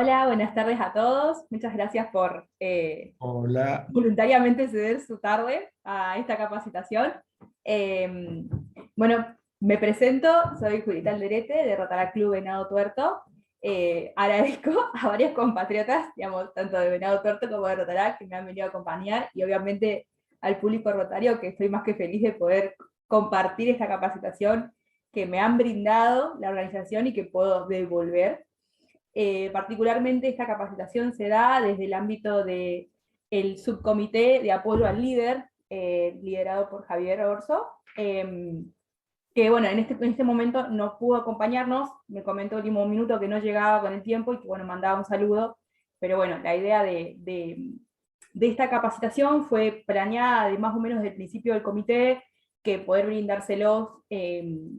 Hola, buenas tardes a todos. Muchas gracias por Hola, voluntariamente ceder su tarde a esta capacitación. Eh, bueno, me presento, soy Julieta Alderete, de Rotarac Club Venado Tuerto. Agradezco a varios compatriotas, digamos, tanto de Venado Tuerto como de Rotarac, que me han venido a acompañar, y obviamente al público rotario, que estoy más que feliz de poder compartir esta capacitación que me han brindado la organización y que puedo devolver. Particularmente esta capacitación se da desde el ámbito del subcomité de apoyo al líder, liderado por Javier Orso, que bueno, en este momento no pudo acompañarnos, me comentó el último minuto que no llegaba con el tiempo y que bueno, mandaba un saludo, pero bueno, la idea de esta capacitación fue planeada de más o menos desde el principio del comité, que poder brindárselos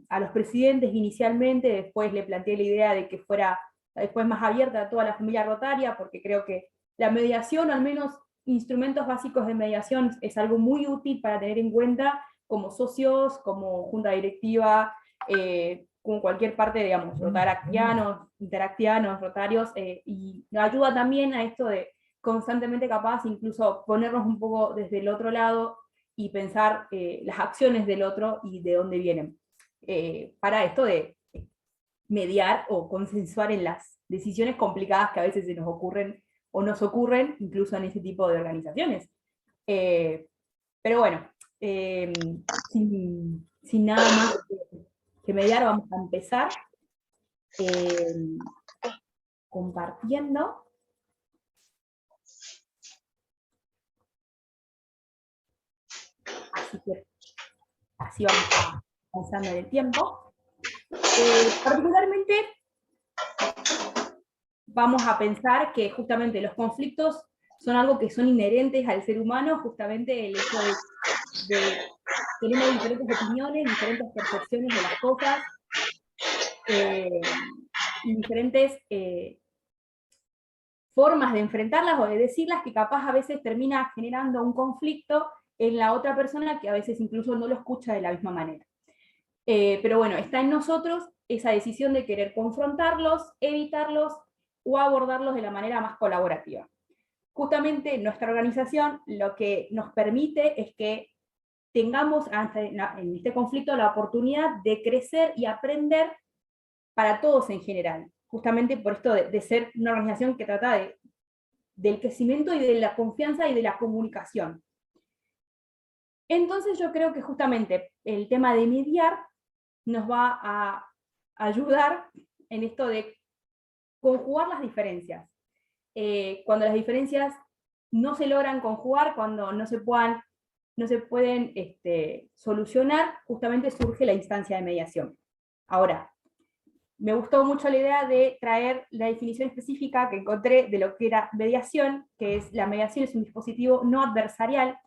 a los presidentes inicialmente. Después le planteé la idea de que fuera después más abierta a toda la familia rotaria, porque creo que la mediación, o al menos instrumentos básicos de mediación, es algo muy útil para tener en cuenta como socios, como junta directiva, como cualquier parte, digamos, rotaractianos, interactianos, rotarios, y ayuda también a esto de constantemente capaz, incluso ponernos un poco desde el otro lado y pensar las acciones del otro y de dónde vienen. Para esto de mediar o consensuar en las decisiones complicadas que a veces se nos ocurren o nos ocurren, incluso en ese tipo de organizaciones. Eh, pero bueno, sin nada más que mediar, vamos a empezar eh, compartiendo. Así que así vamos avanzando en el tiempo. Particularmente vamos a pensar que justamente los conflictos son algo que son inherentes al ser humano, justamente el hecho de tenemos diferentes opiniones, diferentes percepciones de las cosas, y diferentes formas de enfrentarlas o de decirlas, que capaz a veces termina generando un conflicto en la otra persona que a veces incluso no lo escucha de la misma manera. Pero bueno, está en nosotros esa decisión de querer confrontarlos, evitarlos o abordarlos de la manera más colaborativa. Justamente nuestra organización lo que nos permite es que tengamos en este conflicto la oportunidad de crecer y aprender para todos en general, justamente por esto de ser una organización que trata del crecimiento y de la confianza y de la comunicación. Entonces yo creo que justamente el tema de mediar nos va a ayudar en esto de conjugar las diferencias. Cuando las diferencias no se logran conjugar, cuando no se pueden solucionar, justamente surge la instancia de mediación. Ahora, me gustó mucho la idea de traer la definición específica que encontré de lo que era mediación, que es: la mediación es un dispositivo no adversarial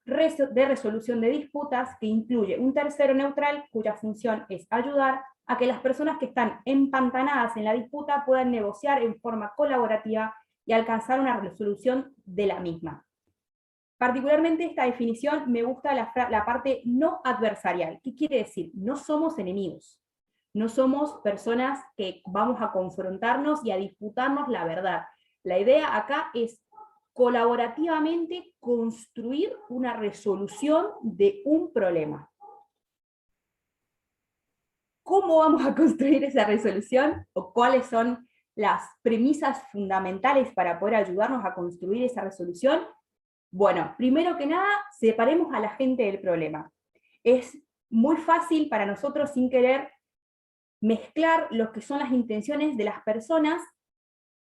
de resolución de disputas que incluye un tercero neutral cuya función es ayudar a que las personas que están empantanadas en la disputa puedan negociar en forma colaborativa y alcanzar una resolución de la misma. Particularmente esta definición me gusta la parte no adversarial. ¿Qué quiere decir? No somos enemigos. No somos personas que vamos a confrontarnos y a disputarnos la verdad. La idea acá es colaborativamente construir una resolución de un problema. ¿Cómo vamos a construir esa resolución? ¿O cuáles son las premisas fundamentales para poder ayudarnos a construir esa resolución? Bueno, primero que nada, separemos a la gente del problema. Es muy fácil para nosotros, sin querer, mezclar lo que son las intenciones de las personas,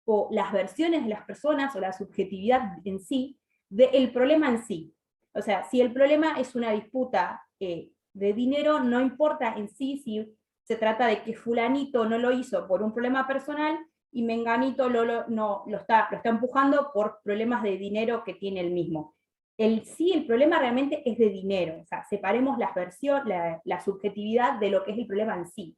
o las versiones de las personas, o la subjetividad en sí, del problema en sí. O sea, si el problema es una disputa de dinero, no importa en sí si se trata de que fulanito no lo hizo por un problema personal y menganito lo está empujando por problemas de dinero que tiene el mismo. El problema realmente es de dinero. O sea, separemos la subjetividad de lo que es el problema en sí.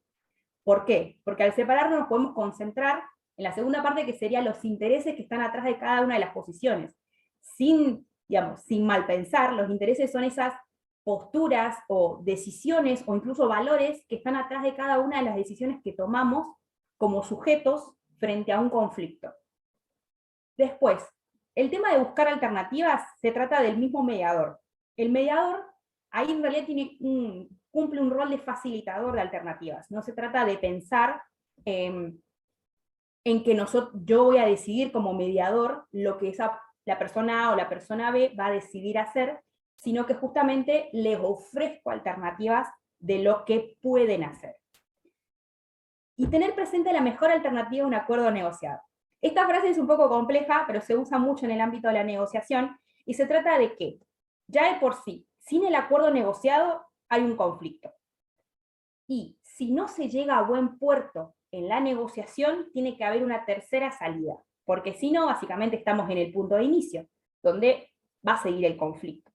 ¿Por qué? Porque al separarnos nos podemos concentrar en la segunda parte, que serían los intereses que están atrás de cada una de las posiciones. Sin mal pensar, los intereses son esas posturas o decisiones o incluso valores que están atrás de cada una de las decisiones que tomamos como sujetos frente a un conflicto. Después, el tema de buscar alternativas se trata del mismo mediador. El mediador ahí en realidad cumple un rol de facilitador de alternativas. No se trata de pensar en que yo voy a decidir como mediador lo que la persona A o la persona B va a decidir hacer, sino que justamente les ofrezco alternativas de lo que pueden hacer. Y tener presente la mejor alternativa a un acuerdo negociado. Esta frase es un poco compleja, pero se usa mucho en el ámbito de la negociación, y se trata de que, ya de por sí, sin el acuerdo negociado hay un conflicto. Y si no se llega a buen puerto en la negociación, tiene que haber una tercera salida, porque si no, básicamente estamos en el punto de inicio, donde va a seguir el conflicto.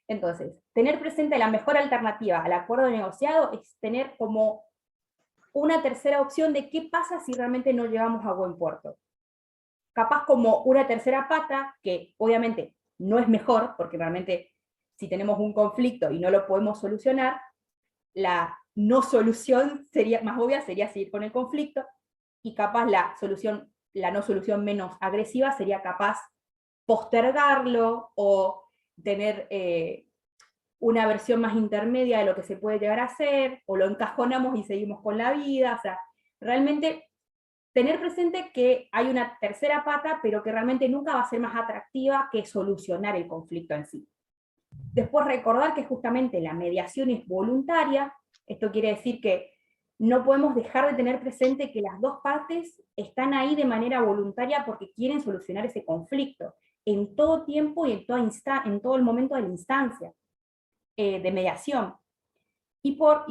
Entonces, tener presente la mejor alternativa al acuerdo negociado es tener como una tercera opción de qué pasa si realmente no llegamos a buen puerto. Capaz como una tercera pata, que obviamente no es mejor, porque realmente si tenemos un conflicto y no lo podemos solucionar, la no solución sería más obvia, sería seguir con el conflicto, y capaz la no solución menos agresiva sería capaz postergarlo o tener una versión más intermedia de lo que se puede llegar a hacer, o lo encajonamos y seguimos con la vida. O sea, realmente tener presente que hay una tercera pata, pero que realmente nunca va a ser más atractiva que solucionar el conflicto en sí. Después recordar que justamente la mediación es voluntaria. Esto quiere decir que no podemos dejar de tener presente que las dos partes están ahí de manera voluntaria porque quieren solucionar ese conflicto, en todo tiempo y en todo el momento de la instancia de mediación. Y por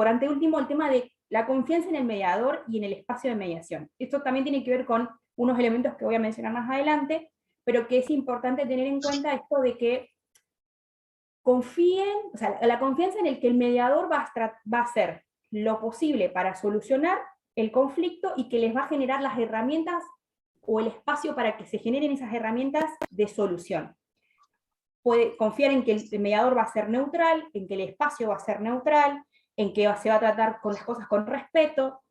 anteúltimo, el tema de la confianza en el mediador y en el espacio de mediación. Esto también tiene que ver con unos elementos que voy a mencionar más adelante, pero que es importante tener en cuenta esto de que confíen, o sea, la confianza en el que el mediador va a hacer lo posible para solucionar el conflicto y que les va a generar las herramientas o el espacio para que se generen esas herramientas de solución. Puede confiar en que el mediador va a ser neutral, en que el espacio va a ser neutral, en que se va a tratar con las cosas con respeto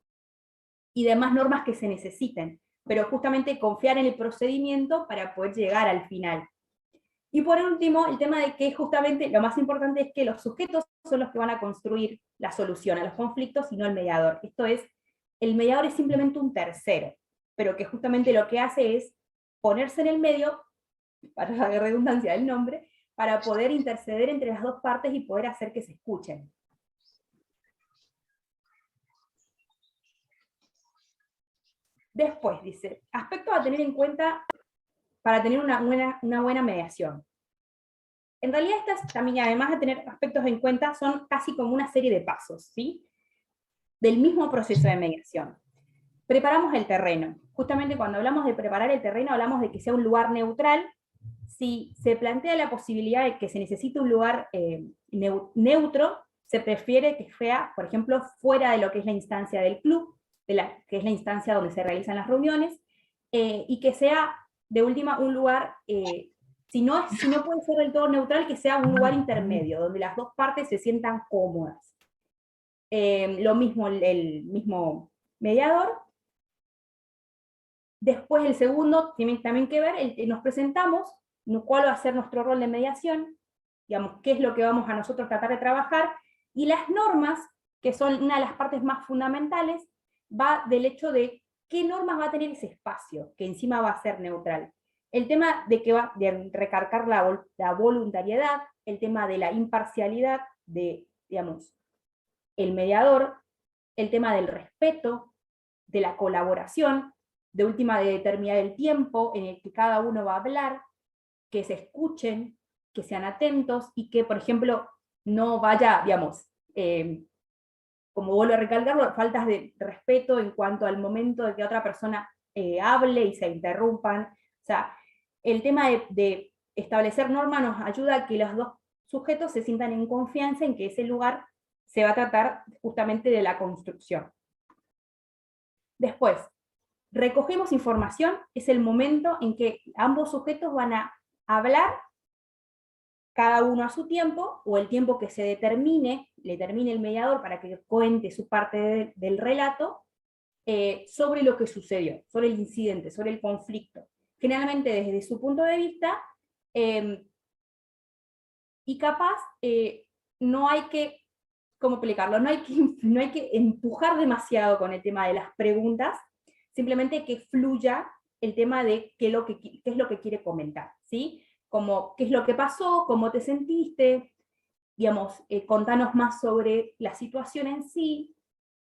y demás normas que se necesiten, pero justamente confiar en el procedimiento para poder llegar al final. Y por último, el tema de que justamente lo más importante es que los sujetos son los que van a construir la solución a los conflictos y no el mediador. Esto es, el mediador es simplemente un tercero, pero que justamente lo que hace es ponerse en el medio, para la redundancia del nombre, para poder interceder entre las dos partes y poder hacer que se escuchen. Después dice, aspectos a tener en cuenta para tener una buena mediación. En realidad estas también, además de tener aspectos en cuenta, son casi como una serie de pasos, ¿sí? Del mismo proceso de mediación. Preparamos el terreno. Justamente cuando hablamos de preparar el terreno, hablamos de que sea un lugar neutral. Si se plantea la posibilidad de que se necesite un lugar neutro, se prefiere que sea, por ejemplo, fuera de lo que es la instancia del club, que es la instancia donde se realizan las reuniones, y que sea, de última, un lugar, si no puede ser del todo neutral, que sea un lugar intermedio, donde las dos partes se sientan cómodas. Lo mismo el mismo mediador. Después el segundo tiene también que ver, nos presentamos, cuál va a ser nuestro rol de mediación, digamos, qué es lo que vamos a nosotros tratar de trabajar, y las normas, que son una de las partes más fundamentales, va del hecho de qué normas va a tener ese espacio, que encima va a ser neutral. El tema de que va de recargar la voluntariedad, el tema de la imparcialidad de, digamos, el mediador, el tema del respeto, de la colaboración, de última de determinar el tiempo en el que cada uno va a hablar, que se escuchen, que sean atentos y que, por ejemplo, no vaya, digamos, como vuelvo a recalcarlo, faltas de respeto en cuanto al momento de que otra persona hable y se interrumpan. O sea, el tema de establecer normas nos ayuda a que los dos sujetos se sientan en confianza en que ese lugar se va a tratar justamente de la construcción. Después, recogemos información, es el momento en que ambos sujetos van a hablar, cada uno a su tiempo, o el tiempo que le determine el mediador para que cuente su parte del relato, sobre lo que sucedió, sobre el incidente, sobre el conflicto. generalmente desde su punto de vista, y capaz no hay que, ¿cómo explicarlo? No hay que empujar demasiado con el tema de las preguntas, simplemente que fluya el tema de qué es lo que quiere comentar, ¿sí? Como qué es lo que pasó, cómo te sentiste, digamos, contanos más sobre la situación en sí,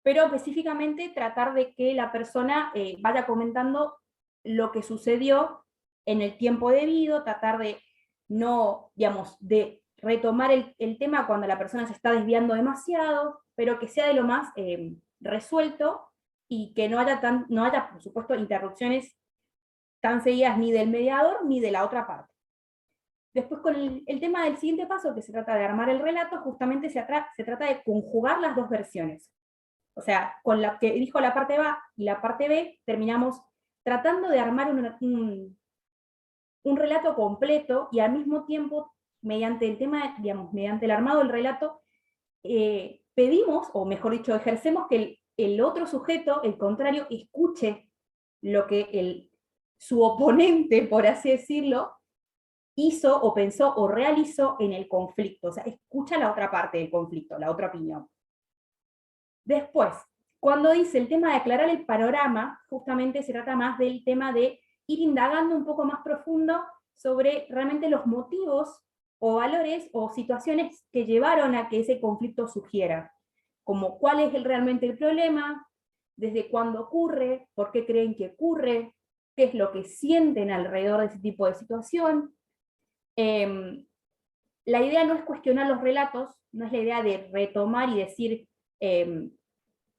pero específicamente tratar de que la persona vaya comentando lo que sucedió en el tiempo debido, tratar de no, digamos, de retomar el tema cuando la persona se está desviando demasiado, pero que sea de lo más resuelto y que no haya, por supuesto, interrupciones tan seguidas ni del mediador ni de la otra parte. Después con el tema del siguiente paso, que se trata de armar el relato, justamente se trata de conjugar las dos versiones. O sea, con la que dijo la parte A y la parte B, terminamos tratando de armar un relato completo y al mismo tiempo, mediante el tema, digamos, mediante el armado del relato, pedimos, o mejor dicho, ejercemos que el otro sujeto, el contrario, escuche lo que su oponente, por así decirlo, hizo o pensó o realizó en el conflicto. O sea, escucha la otra parte del conflicto, la otra opinión. Después, cuando dice el tema de aclarar el panorama, justamente se trata más del tema de ir indagando un poco más profundo sobre realmente los motivos o valores o situaciones que llevaron a que ese conflicto surgiera, como cuál es realmente el problema, desde cuándo ocurre, por qué creen que ocurre, qué es lo que sienten alrededor de ese tipo de situación. La idea no es cuestionar los relatos, no es la idea de retomar y decir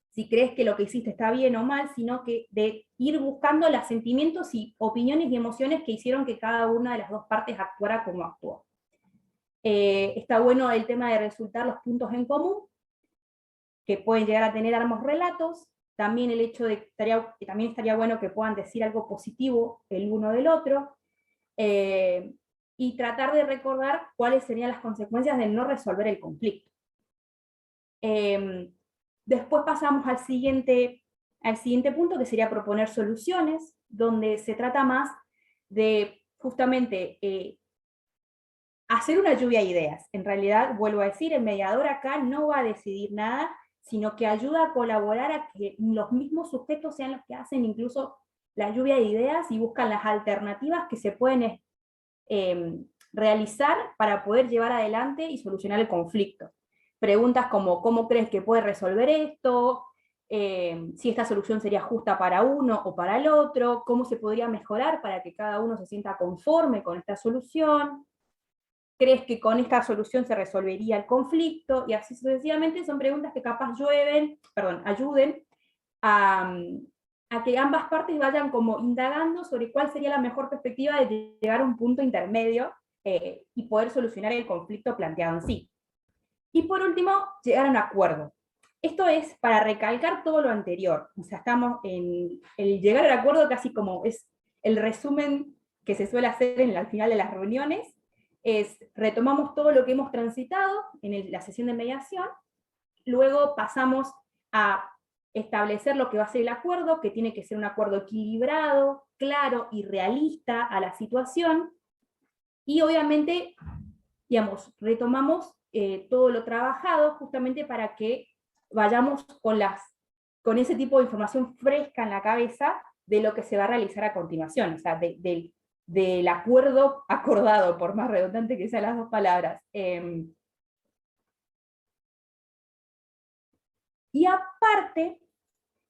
si crees que lo que hiciste está bien o mal, sino que de ir buscando los sentimientos y opiniones y emociones que hicieron que cada una de las dos partes actuara como actuó. Está bueno el tema de resultar los puntos en común, que pueden llegar a tener ambos relatos, también el hecho de que también estaría bueno que puedan decir algo positivo el uno del otro, y tratar de recordar cuáles serían las consecuencias de no resolver el conflicto. Después pasamos al siguiente punto, que sería proponer soluciones, donde se trata más de justamente hacer una lluvia de ideas. En realidad, vuelvo a decir, el mediador acá no va a decidir nada, sino que ayuda a colaborar a que los mismos sujetos sean los que hacen incluso la lluvia de ideas y buscan las alternativas que se pueden realizar para poder llevar adelante y solucionar el conflicto. Preguntas como, ¿cómo crees que puede resolver esto? Si esta solución sería justa para uno o para el otro, cómo se podría mejorar para que cada uno se sienta conforme con esta solución, ¿crees que con esta solución se resolvería el conflicto? Y así sucesivamente son preguntas que capaz ayuden a que ambas partes vayan como indagando sobre cuál sería la mejor perspectiva de llegar a un punto intermedio y poder solucionar el conflicto planteado en sí. Y por último, llegar a un acuerdo. Esto es para recalcar todo lo anterior. O sea, estamos en el llegar al acuerdo casi como es el resumen que se suele hacer al final de las reuniones, es retomamos todo lo que hemos transitado en la sesión de mediación, luego pasamos a establecer lo que va a ser el acuerdo, que tiene que ser un acuerdo equilibrado, claro y realista a la situación, y obviamente, digamos, retomamos todo lo trabajado justamente para que vayamos con ese tipo de información fresca en la cabeza de lo que se va a realizar a continuación, o sea, del acuerdo acordado, por más redundante que sean las dos palabras. Y aparte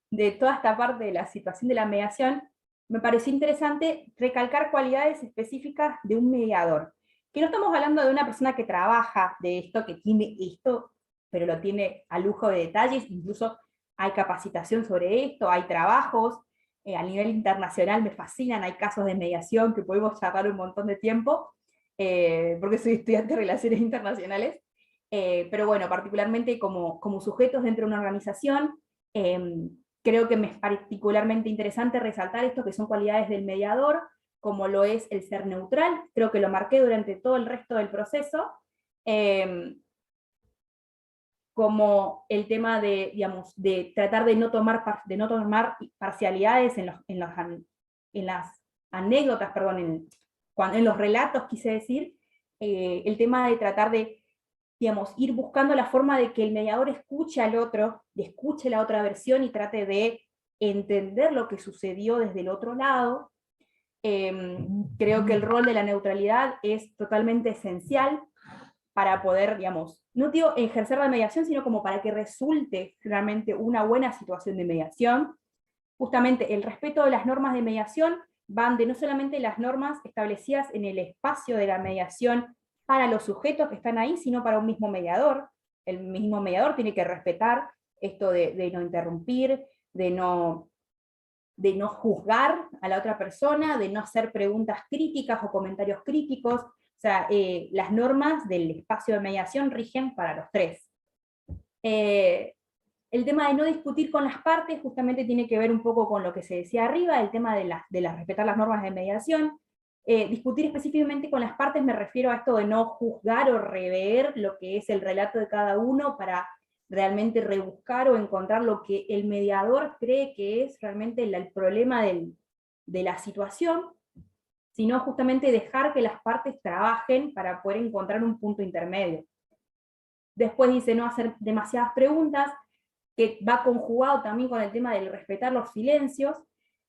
de toda esta parte de la situación de la mediación, me pareció interesante recalcar cualidades específicas de un mediador. Que no estamos hablando de una persona que trabaja de esto, que tiene esto, pero lo tiene a lujo de detalles, incluso hay capacitación sobre esto, hay trabajos, a nivel internacional me fascinan, hay casos de mediación que podemos charlar un montón de tiempo, porque soy estudiante de Relaciones Internacionales, pero bueno, particularmente como sujetos dentro de una organización, creo que me es particularmente interesante resaltar esto, que son cualidades del mediador, como lo es el ser neutral, creo que lo marqué durante todo el resto del proceso, como el tema de, digamos, de tratar de no tomar parcialidades en las anécdotas, perdón, en los relatos quise decir, el tema de tratar de, digamos, ir buscando la forma de que el mediador escuche al otro, escuche la otra versión y trate de entender lo que sucedió desde el otro lado. Creo que el rol de la neutralidad es totalmente esencial para poder, digamos, no digo ejercer la mediación, sino como para que resulte realmente una buena situación de mediación. Justamente el respeto de las normas de mediación van de no solamente las normas establecidas en el espacio de la mediación para los sujetos que están ahí, sino para un mismo mediador. El mismo mediador tiene que respetar esto de no interrumpir, de no juzgar a la otra persona, de no hacer preguntas críticas o comentarios críticos. O sea, las normas del espacio de mediación rigen para los tres. El tema de no discutir con las partes justamente tiene que ver un poco con lo que se decía arriba, el tema de respetar las normas de mediación. Discutir específicamente con las partes me refiero a esto de no juzgar o rever lo que es el relato de cada uno para realmente rebuscar o encontrar lo que el mediador cree que es realmente el problema de la situación, sino justamente dejar que las partes trabajen para poder encontrar un punto intermedio. Después dice no hacer demasiadas preguntas, que va conjugado también con el tema del respetar los silencios.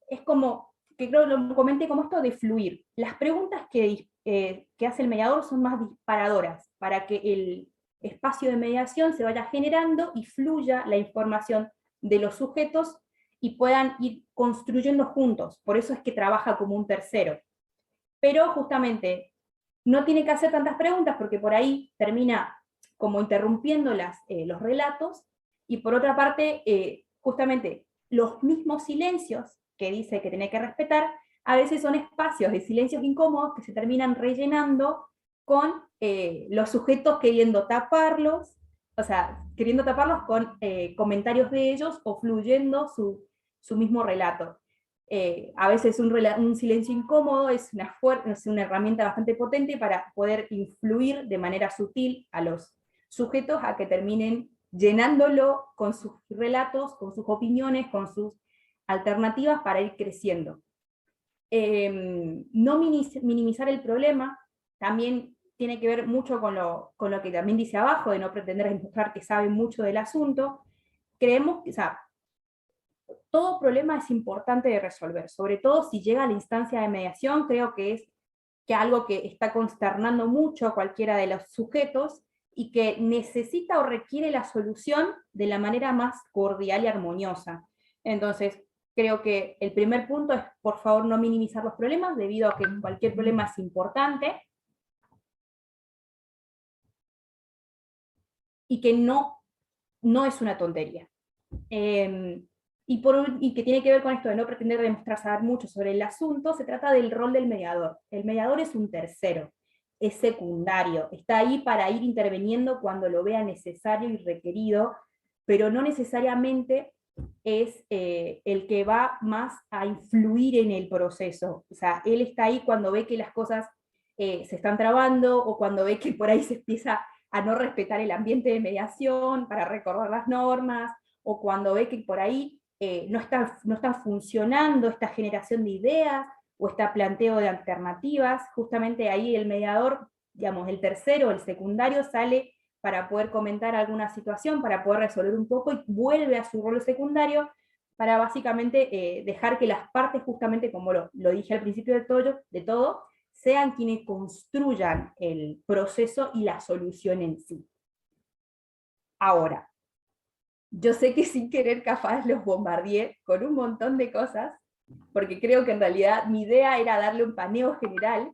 Es como, que creo que lo comenté, como esto de fluir. Las preguntas que hace el mediador son más disparadoras, para que el espacio de mediación se vaya generando y fluya la información de los sujetos y puedan ir construyendo juntos. Por eso es que trabaja como un tercero. Pero justamente no tiene que hacer tantas preguntas porque por ahí termina como interrumpiendo los relatos, y por otra parte, justamente los mismos silencios que dice que tiene que respetar, a veces son espacios de silencios incómodos que se terminan rellenando con los sujetos queriendo taparlos, o sea, queriendo taparlos con comentarios de ellos o fluyendo su mismo relato. A veces un silencio incómodo es una herramienta bastante potente para poder influir de manera sutil a los sujetos a que terminen llenándolo con sus relatos, con sus opiniones, con sus alternativas para ir creciendo. No minimizar el problema también tiene que ver mucho con lo que también dice abajo, de no pretender demostrar que sabe mucho del asunto. Creemos que, o sea, todo problema es importante de resolver, sobre todo si llega a la instancia de mediación. Creo que es algo que está consternando mucho a cualquiera de los sujetos y que necesita o requiere la solución de la manera más cordial y armoniosa. Entonces, creo que el primer punto es, por favor, no minimizar los problemas, debido a que cualquier problema es importante, y que no es una tontería. Y que tiene que ver con esto de no pretender demostrar saber mucho sobre el asunto. Se trata del rol del mediador. El mediador es un tercero, es secundario, está ahí para ir interviniendo cuando lo vea necesario y requerido, pero no necesariamente es el que va más a influir en el proceso. O sea, él está ahí cuando ve que las cosas se están trabando, o cuando ve que por ahí se empieza a no respetar el ambiente de mediación para recordar las normas, o cuando ve que por ahí no está funcionando esta generación de ideas, o este planteo de alternativas. Justamente ahí el mediador, digamos, el tercero, el secundario, sale para poder comentar alguna situación, para poder resolver un poco, y vuelve a su rol secundario para básicamente dejar que las partes, justamente como lo dije al principio de todo, sean quienes construyan el proceso y la solución en sí. Ahora, yo sé que sin querer capaz los bombardeé con un montón de cosas, porque creo que en realidad mi idea era darle un paneo general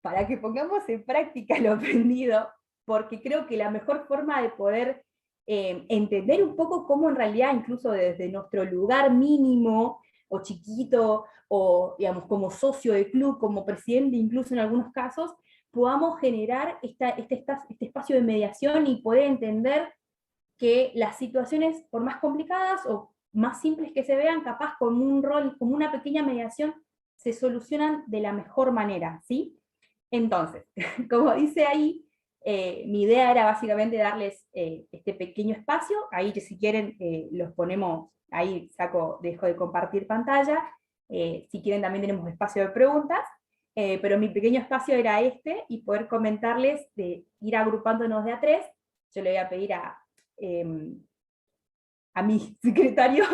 para que pongamos en práctica lo aprendido, porque creo que la mejor forma de poder entender un poco cómo en realidad, incluso desde nuestro lugar mínimo o chiquito, o digamos como socio de club, como presidente incluso en algunos casos, podamos generar este espacio de mediación y poder entender que las situaciones, por más complicadas o más simples que se vean, capaz con un rol, como una pequeña mediación, se solucionan de la mejor manera, ¿sí? Entonces, como dice ahí, mi idea era básicamente darles este pequeño espacio. Ahí, si quieren, los ponemos, ahí dejo de compartir pantalla, Si quieren también tenemos espacio de preguntas, pero mi pequeño espacio era este, y poder comentarles de ir agrupándonos de a tres. Yo le voy a pedir a mi secretario,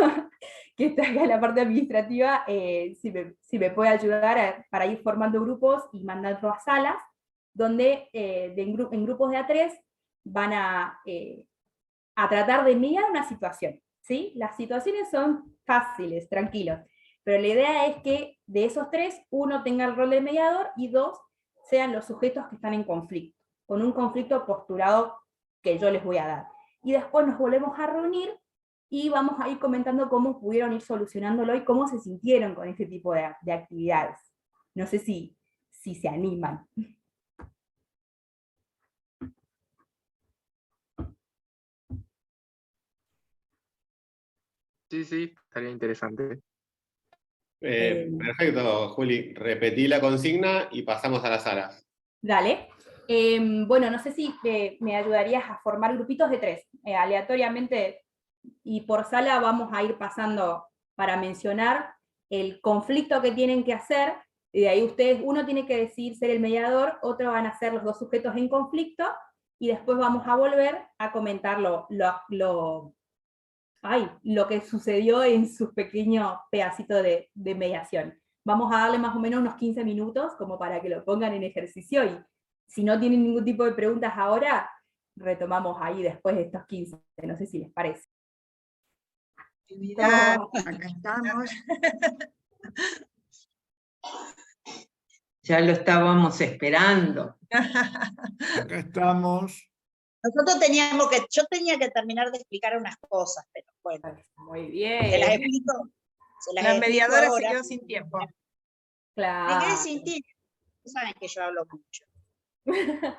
que está acá en la parte administrativa, si me puede ayudar para ir formando grupos y mandando a salas, donde en grupos de a tres van a tratar de mediar una situación, ¿sí? Las situaciones son fáciles, tranquilos, pero la idea es que de esos tres, uno tenga el rol de mediador y dos sean los sujetos que están en conflicto, con un conflicto postulado que yo les voy a dar. Y después nos volvemos a reunir y vamos a ir comentando cómo pudieron ir solucionándolo y cómo se sintieron con este tipo de actividades. No sé si se animan. Sí, sí, estaría interesante. Perfecto, Juli. Repetí la consigna y pasamos a las salas. Dale. Bueno, no sé si me ayudarías a formar grupitos de tres, aleatoriamente, y por sala vamos a ir pasando para mencionar el conflicto que tienen que hacer, y de ahí ustedes, uno tiene que decidir ser el mediador, otro van a ser los dos sujetos en conflicto, y después vamos a volver a comentar lo que sucedió en su pequeño pedacito de mediación. Vamos a darle más o menos unos 15 minutos como para que lo pongan en ejercicio, y si no tienen ningún tipo de preguntas ahora, retomamos ahí después de estos 15, no sé si les parece. Actividad, acá estamos. Ya lo estábamos esperando. Acá estamos. Yo tenía que terminar de explicar unas cosas, pero bueno. Muy Se bien. las explico. La mediadora se ahora. quedó sin tiempo. Claro. Me quedé sin tiempo. Saben que yo hablo mucho.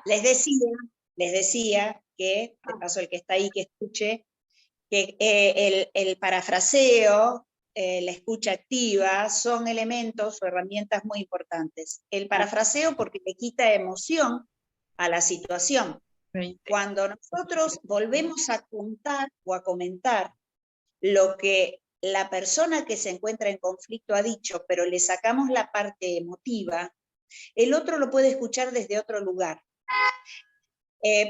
Les decía que, de paso el que está ahí que escuche, que el parafraseo, la escucha activa, son elementos o herramientas muy importantes. El parafraseo porque le quita emoción a la situación. Cuando nosotros volvemos a contar o a comentar lo que la persona que se encuentra en conflicto ha dicho, pero le sacamos la parte emotiva, el otro lo puede escuchar desde otro lugar.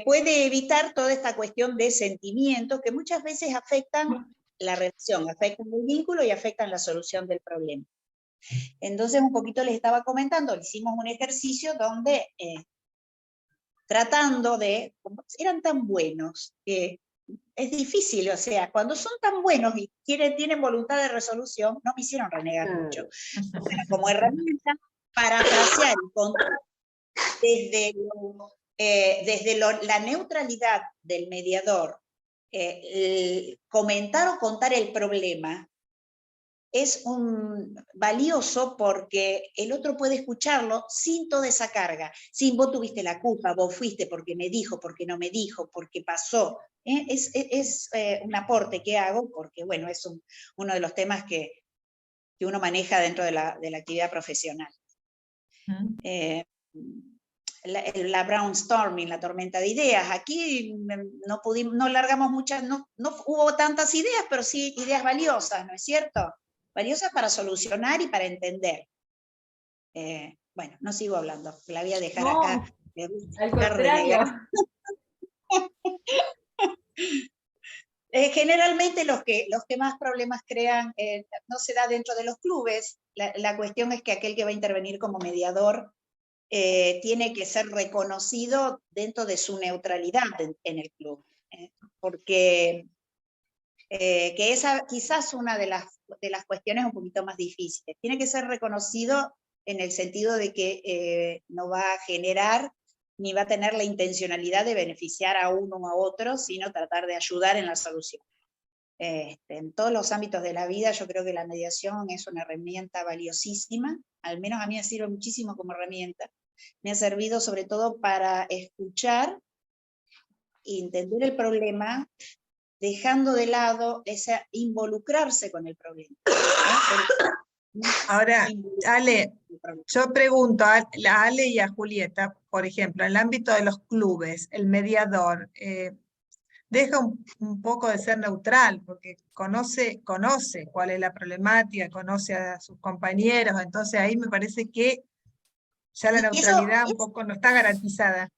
Puede evitar toda esta cuestión de sentimientos que muchas veces afectan la relación, afectan el vínculo y afectan la solución del problema. Entonces un poquito les estaba comentando, hicimos un ejercicio donde tratando de, eran tan buenos que es difícil, o sea, cuando son tan buenos y tienen voluntad de resolución, no me hicieron renegar mucho. Bueno, como herramienta, parafrasear y contar desde la neutralidad del mediador, comentar o contar el problema, es valioso porque el otro puede escucharlo sin toda esa carga, sin vos tuviste la culpa, vos fuiste porque me dijo, porque no me dijo, porque pasó. Es un aporte que hago porque, bueno, es uno de los temas que uno maneja dentro de la actividad profesional. La brainstorming, la tormenta de ideas. Aquí no largamos muchas, no hubo tantas ideas, pero sí ideas valiosas, ¿no es cierto? Valiosas para solucionar y para entender. Bueno, no sigo hablando, la voy a dejar acá. Al contrario. Generalmente los que más problemas crean no se da dentro de los clubes. La cuestión es que aquel que va a intervenir como mediador tiene que ser reconocido dentro de su neutralidad en el club, porque que esa quizás una de las cuestiones un poquito más difíciles. Tiene que ser reconocido en el sentido de que no va a generar ni va a tener la intencionalidad de beneficiar a uno o a otro, sino tratar de ayudar en la solución. En todos los ámbitos de la vida yo creo que la mediación es una herramienta valiosísima, al menos a mí me sirve muchísimo como herramienta. Me ha servido sobre todo para escuchar e entender el problema, dejando de lado ese involucrarse con el problema. Ahora, Ale, yo pregunto a Ale y a Julieta, por ejemplo, en el ámbito de los clubes, el mediador, deja un poco de ser neutral, porque conoce cuál es la problemática, conoce a sus compañeros, entonces ahí me parece que ya la Y eso neutralidad un es, poco no está garantizada.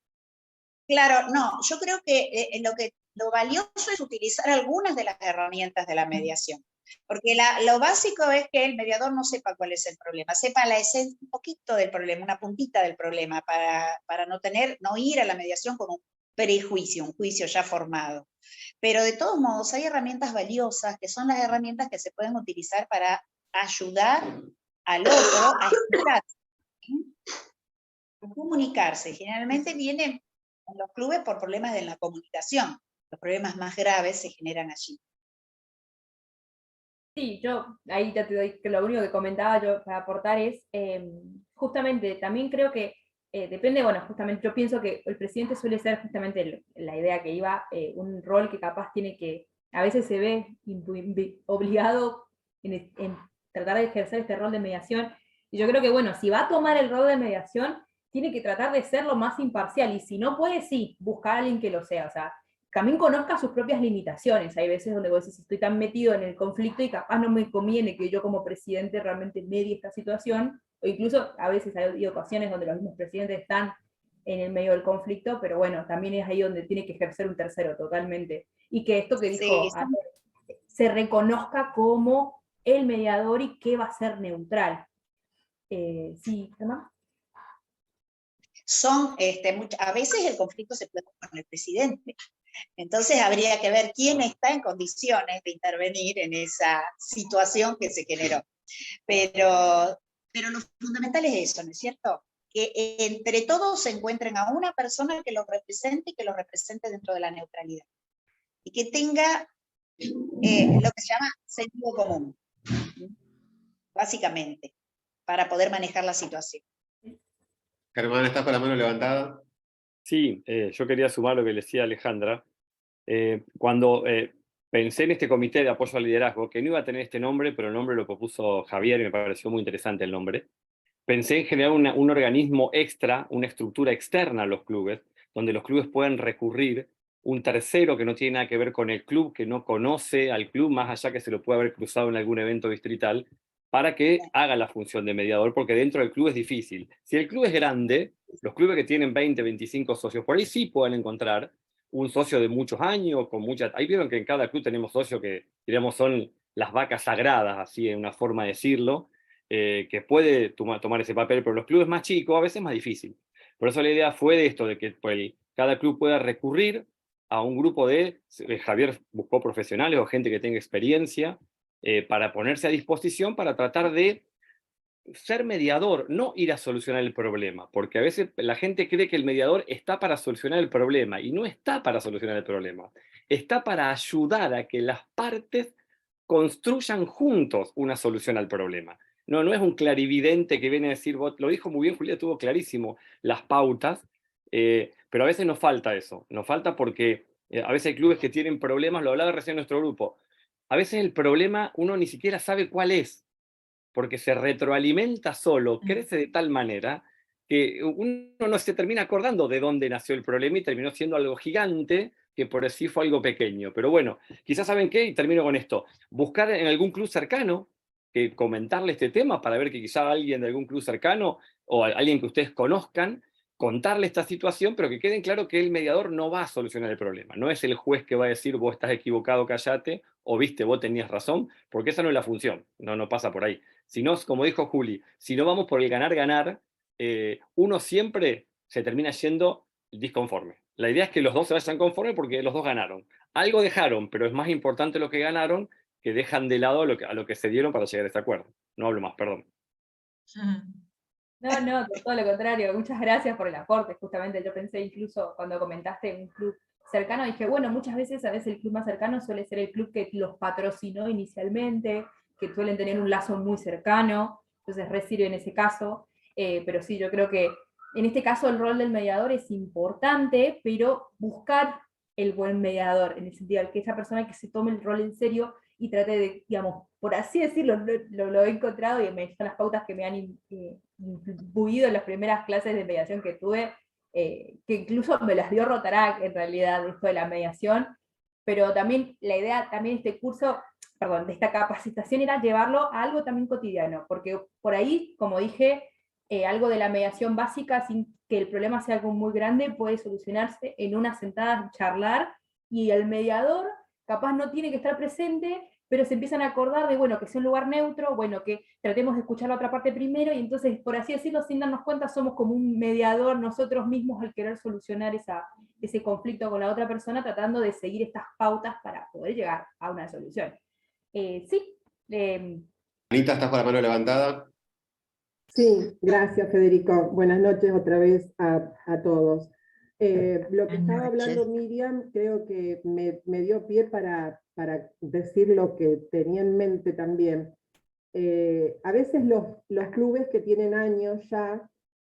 claro, no, yo creo que lo valioso es utilizar algunas de las herramientas de la mediación. Porque lo básico es que el mediador no sepa cuál es el problema, sepa la esencia, un poquito del problema, una puntita del problema, para no ir a la mediación con un prejuicio, un juicio ya formado. Pero de todos modos hay herramientas valiosas, que son las herramientas que se pueden utilizar para ayudar al otro a expresarse, a comunicarse. Generalmente vienen en los clubes por problemas de la comunicación. Los problemas más graves se generan allí. Sí, yo ahí ya te doy, que lo único que comentaba yo para aportar es, justamente, también creo que depende, bueno, justamente yo pienso que el presidente suele ser justamente la idea que iba, un rol que capaz tiene que, a veces se ve obligado en tratar de ejercer este rol de mediación, y yo creo que, bueno, si va a tomar el rol de mediación, tiene que tratar de ser lo más imparcial, y si no puede, sí, buscar a alguien que lo sea, o sea, también conozca sus propias limitaciones. Hay veces donde vos decís, estoy tan metido en el conflicto y capaz no me conviene que yo como presidente realmente medie esta situación, o incluso a veces hay ocasiones donde los mismos presidentes están en el medio del conflicto, pero bueno, también es ahí donde tiene que ejercer un tercero totalmente. Y que esto que dijo, Sí, se reconozca como el mediador y que va a ser neutral. Sí, ¿no? A veces el conflicto se puede con el presidente. Entonces habría que ver quién está en condiciones de intervenir en esa situación que se generó. Pero lo fundamental es eso, ¿no es cierto? Que entre todos se encuentren a una persona que los represente y que los represente dentro de la neutralidad. Y que tenga lo que se llama sentido común, básicamente, para poder manejar la situación. Germán, ¿estás con la mano levantada? Sí, yo quería sumar lo que le decía Alejandra. Cuando pensé en este comité de apoyo al liderazgo, que no iba a tener este nombre, pero el nombre lo propuso Javier y me pareció muy interesante el nombre, pensé en generar un organismo extra, una estructura externa a los clubes, donde los clubes puedan recurrir un tercero que no tiene nada que ver con el club, que no conoce al club, más allá que se lo puede haber cruzado en algún evento distrital, para que haga la función de mediador, porque dentro del club es difícil. Si el club es grande, los clubes que tienen 20, 25 socios, por ahí sí pueden encontrar un socio de muchos años, con mucha... Ahí vieron que en cada club tenemos socios que, diríamos, son las vacas sagradas, así en una forma de decirlo, que puede tomar ese papel, pero los clubes más chicos a veces es más difícil. Por eso la idea fue de esto, de que cada club pueda recurrir a un grupo de... Javier buscó profesionales o gente que tenga experiencia para ponerse a disposición para tratar de ser mediador, no ir a solucionar el problema, porque a veces la gente cree que el mediador está para solucionar el problema, y no está para solucionar el problema. Está para ayudar a que las partes construyan juntos una solución al problema. No es un clarividente que viene a decir, lo dijo muy bien Julia, estuvo clarísimo, las pautas, pero a veces nos falta eso, nos falta porque a veces hay clubes que tienen problemas, lo hablaba recién nuestro grupo, a veces el problema uno ni siquiera sabe cuál es, porque se retroalimenta solo, crece de tal manera que uno no se termina acordando de dónde nació el problema y terminó siendo algo gigante que por sí fue algo pequeño. Pero bueno, quizás saben qué, y termino con esto, buscar en algún club cercano, comentarle este tema para ver que quizá alguien de algún club cercano o alguien que ustedes conozcan, contarle esta situación, pero que queden claro que el mediador no va a solucionar el problema. No es el juez que va a decir vos estás equivocado, callate, o viste, vos tenías razón, porque esa no es la función, no pasa por ahí. Si no, como dijo Juli, si no vamos por el ganar-ganar, uno siempre se termina yendo disconforme. La idea es que los dos se vayan conformes porque los dos ganaron. Algo dejaron, pero es más importante lo que ganaron que dejan de lado a lo que se dieron para llegar a este acuerdo. No hablo más, perdón. No, todo lo contrario. Muchas gracias por el aporte. Justamente yo pensé incluso cuando comentaste un club cercano, dije, bueno, muchas veces a veces el club más cercano suele ser el club que los patrocinó inicialmente, que suelen tener un lazo muy cercano, entonces re sirve en ese caso. Pero sí, yo creo que en este caso el rol del mediador es importante, pero buscar el buen mediador, en el sentido de que esa persona que se tome el rol en serio y trate de, digamos, por así decirlo, lo he encontrado y son las pautas que me han imbuido en las primeras clases de mediación que tuve, que incluso me las dio Rotaract en realidad, esto de la mediación, pero también la idea también de este curso, perdón, de esta capacitación era llevarlo a algo también cotidiano, porque por ahí, como dije, algo de la mediación básica, sin que el problema sea algo muy grande, puede solucionarse en una sentada, charlar, y el mediador capaz no tiene que estar presente, pero se empiezan a acordar de, bueno, que sea un lugar neutro, bueno, que tratemos de escuchar la otra parte primero, y entonces, por así decirlo, sin darnos cuenta, somos como un mediador nosotros mismos al querer solucionar ese conflicto con la otra persona, tratando de seguir estas pautas para poder llegar a una solución. Sí. Anita, estás con la mano levantada. Sí, gracias Federico. Buenas noches otra vez a todos. Lo que estaba hablando Miriam creo que me dio pie para decir lo que tenía en mente también. A veces los clubes que tienen años ya,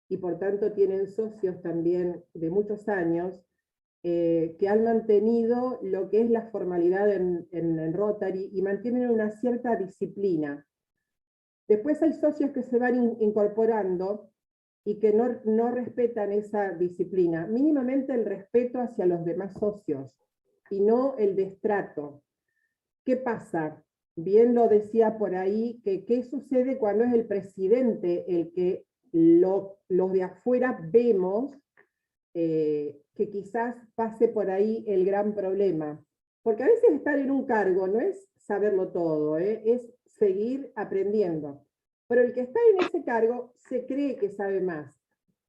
y por tanto tienen socios también de muchos años, que han mantenido lo que es la formalidad en Rotary y mantienen una cierta disciplina. Después hay socios que se van incorporando y que no respetan esa disciplina, mínimamente el respeto hacia los demás socios, y no el destrato. ¿Qué pasa? Bien lo decía por ahí, que qué sucede cuando es el presidente el que los de afuera vemos que quizás pase por ahí el gran problema. Porque a veces estar en un cargo no es saberlo todo, es seguir aprendiendo. Pero el que está en ese cargo se cree que sabe más.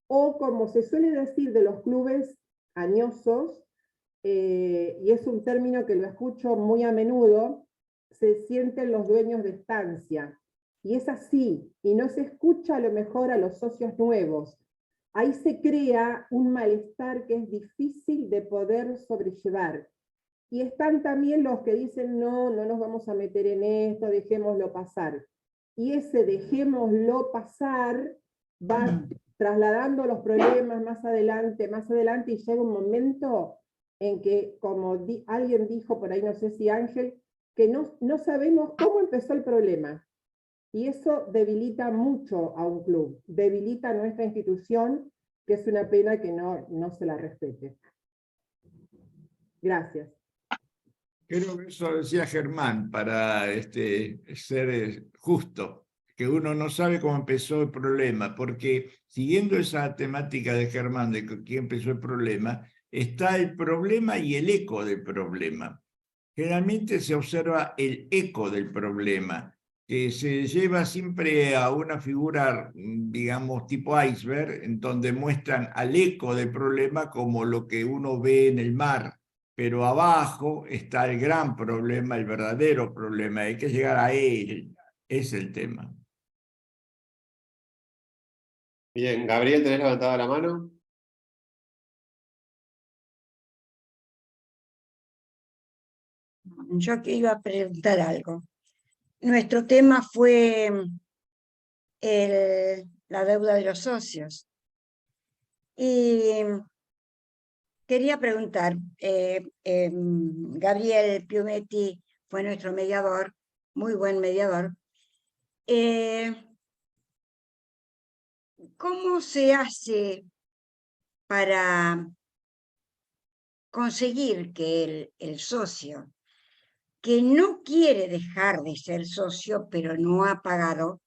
O como se suele decir de los clubes añosos, y es un término que lo escucho muy a menudo, se sienten los dueños de estancia. Y es así, y no se escucha a lo mejor a los socios nuevos. Ahí se crea un malestar que es difícil de poder sobrellevar. Y están también los que dicen, no nos vamos a meter en esto, dejémoslo pasar. Y ese dejémoslo pasar va trasladando los problemas más adelante, y llega un momento en que, como alguien dijo por ahí, no sé si Ángel, que no sabemos cómo empezó el problema. Y eso debilita mucho a un club, debilita a nuestra institución, que es una pena que no se la respete. Gracias. Creo que eso decía Germán, para ser justo, que uno no sabe cómo empezó el problema, porque siguiendo esa temática de Germán, de quién empezó el problema, está el problema y el eco del problema. Generalmente se observa el eco del problema, que se lleva siempre a una figura, digamos, tipo iceberg, en donde muestran al eco del problema como lo que uno ve en el mar, pero abajo está el gran problema, el verdadero problema, hay que llegar a él, es el tema. Bien, Gabriel, ¿tenés levantada la mano? Yo que iba a preguntar algo. Nuestro tema fue la deuda de los socios. Y quería preguntar, Gabriel Piumetti fue nuestro mediador, muy buen mediador. ¿Cómo se hace para conseguir que el socio, que no quiere dejar de ser socio, pero no ha pagado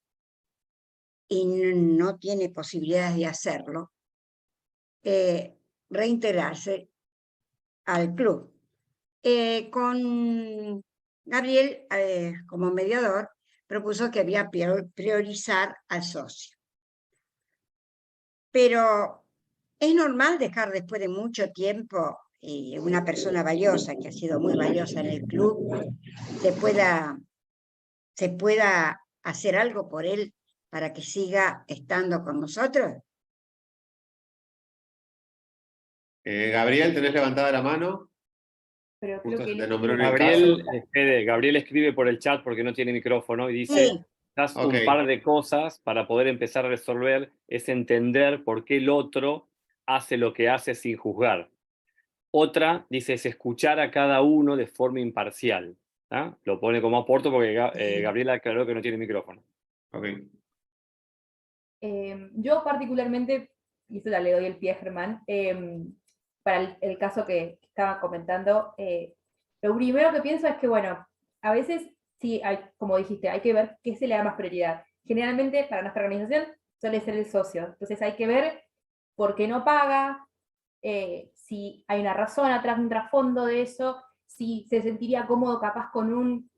y no tiene posibilidades de hacerlo, reintegrarse al club? Con Gabriel, como mediador, propuso que había que priorizar al socio. Pero es normal dejar después de mucho tiempo y una persona valiosa, que ha sido muy valiosa en el club, se pueda hacer algo por él para que siga estando con nosotros. Gabriel, ¿tenés levantada la mano? Pero Justo creo que se te nombró en el caso. Gabriel escribe por el chat porque no tiene micrófono y dice, Sí. un par de cosas para poder empezar a resolver, es entender por qué el otro hace lo que hace sin juzgar. Otra, dice, es escuchar a cada uno de forma imparcial. ¿Ah? Lo pone como aporto porque Gabriel aclaró que no tiene micrófono. Okay. Yo particularmente, y esto ya le doy el pie a Germán, para el caso que estaba comentando, lo primero que pienso es que, bueno, a veces sí, como dijiste, hay que ver qué se le da más prioridad. Generalmente para nuestra organización suele ser el socio, entonces hay que ver por qué no paga, si hay una razón atrás, un trasfondo de eso, si se sentiría cómodo capaz con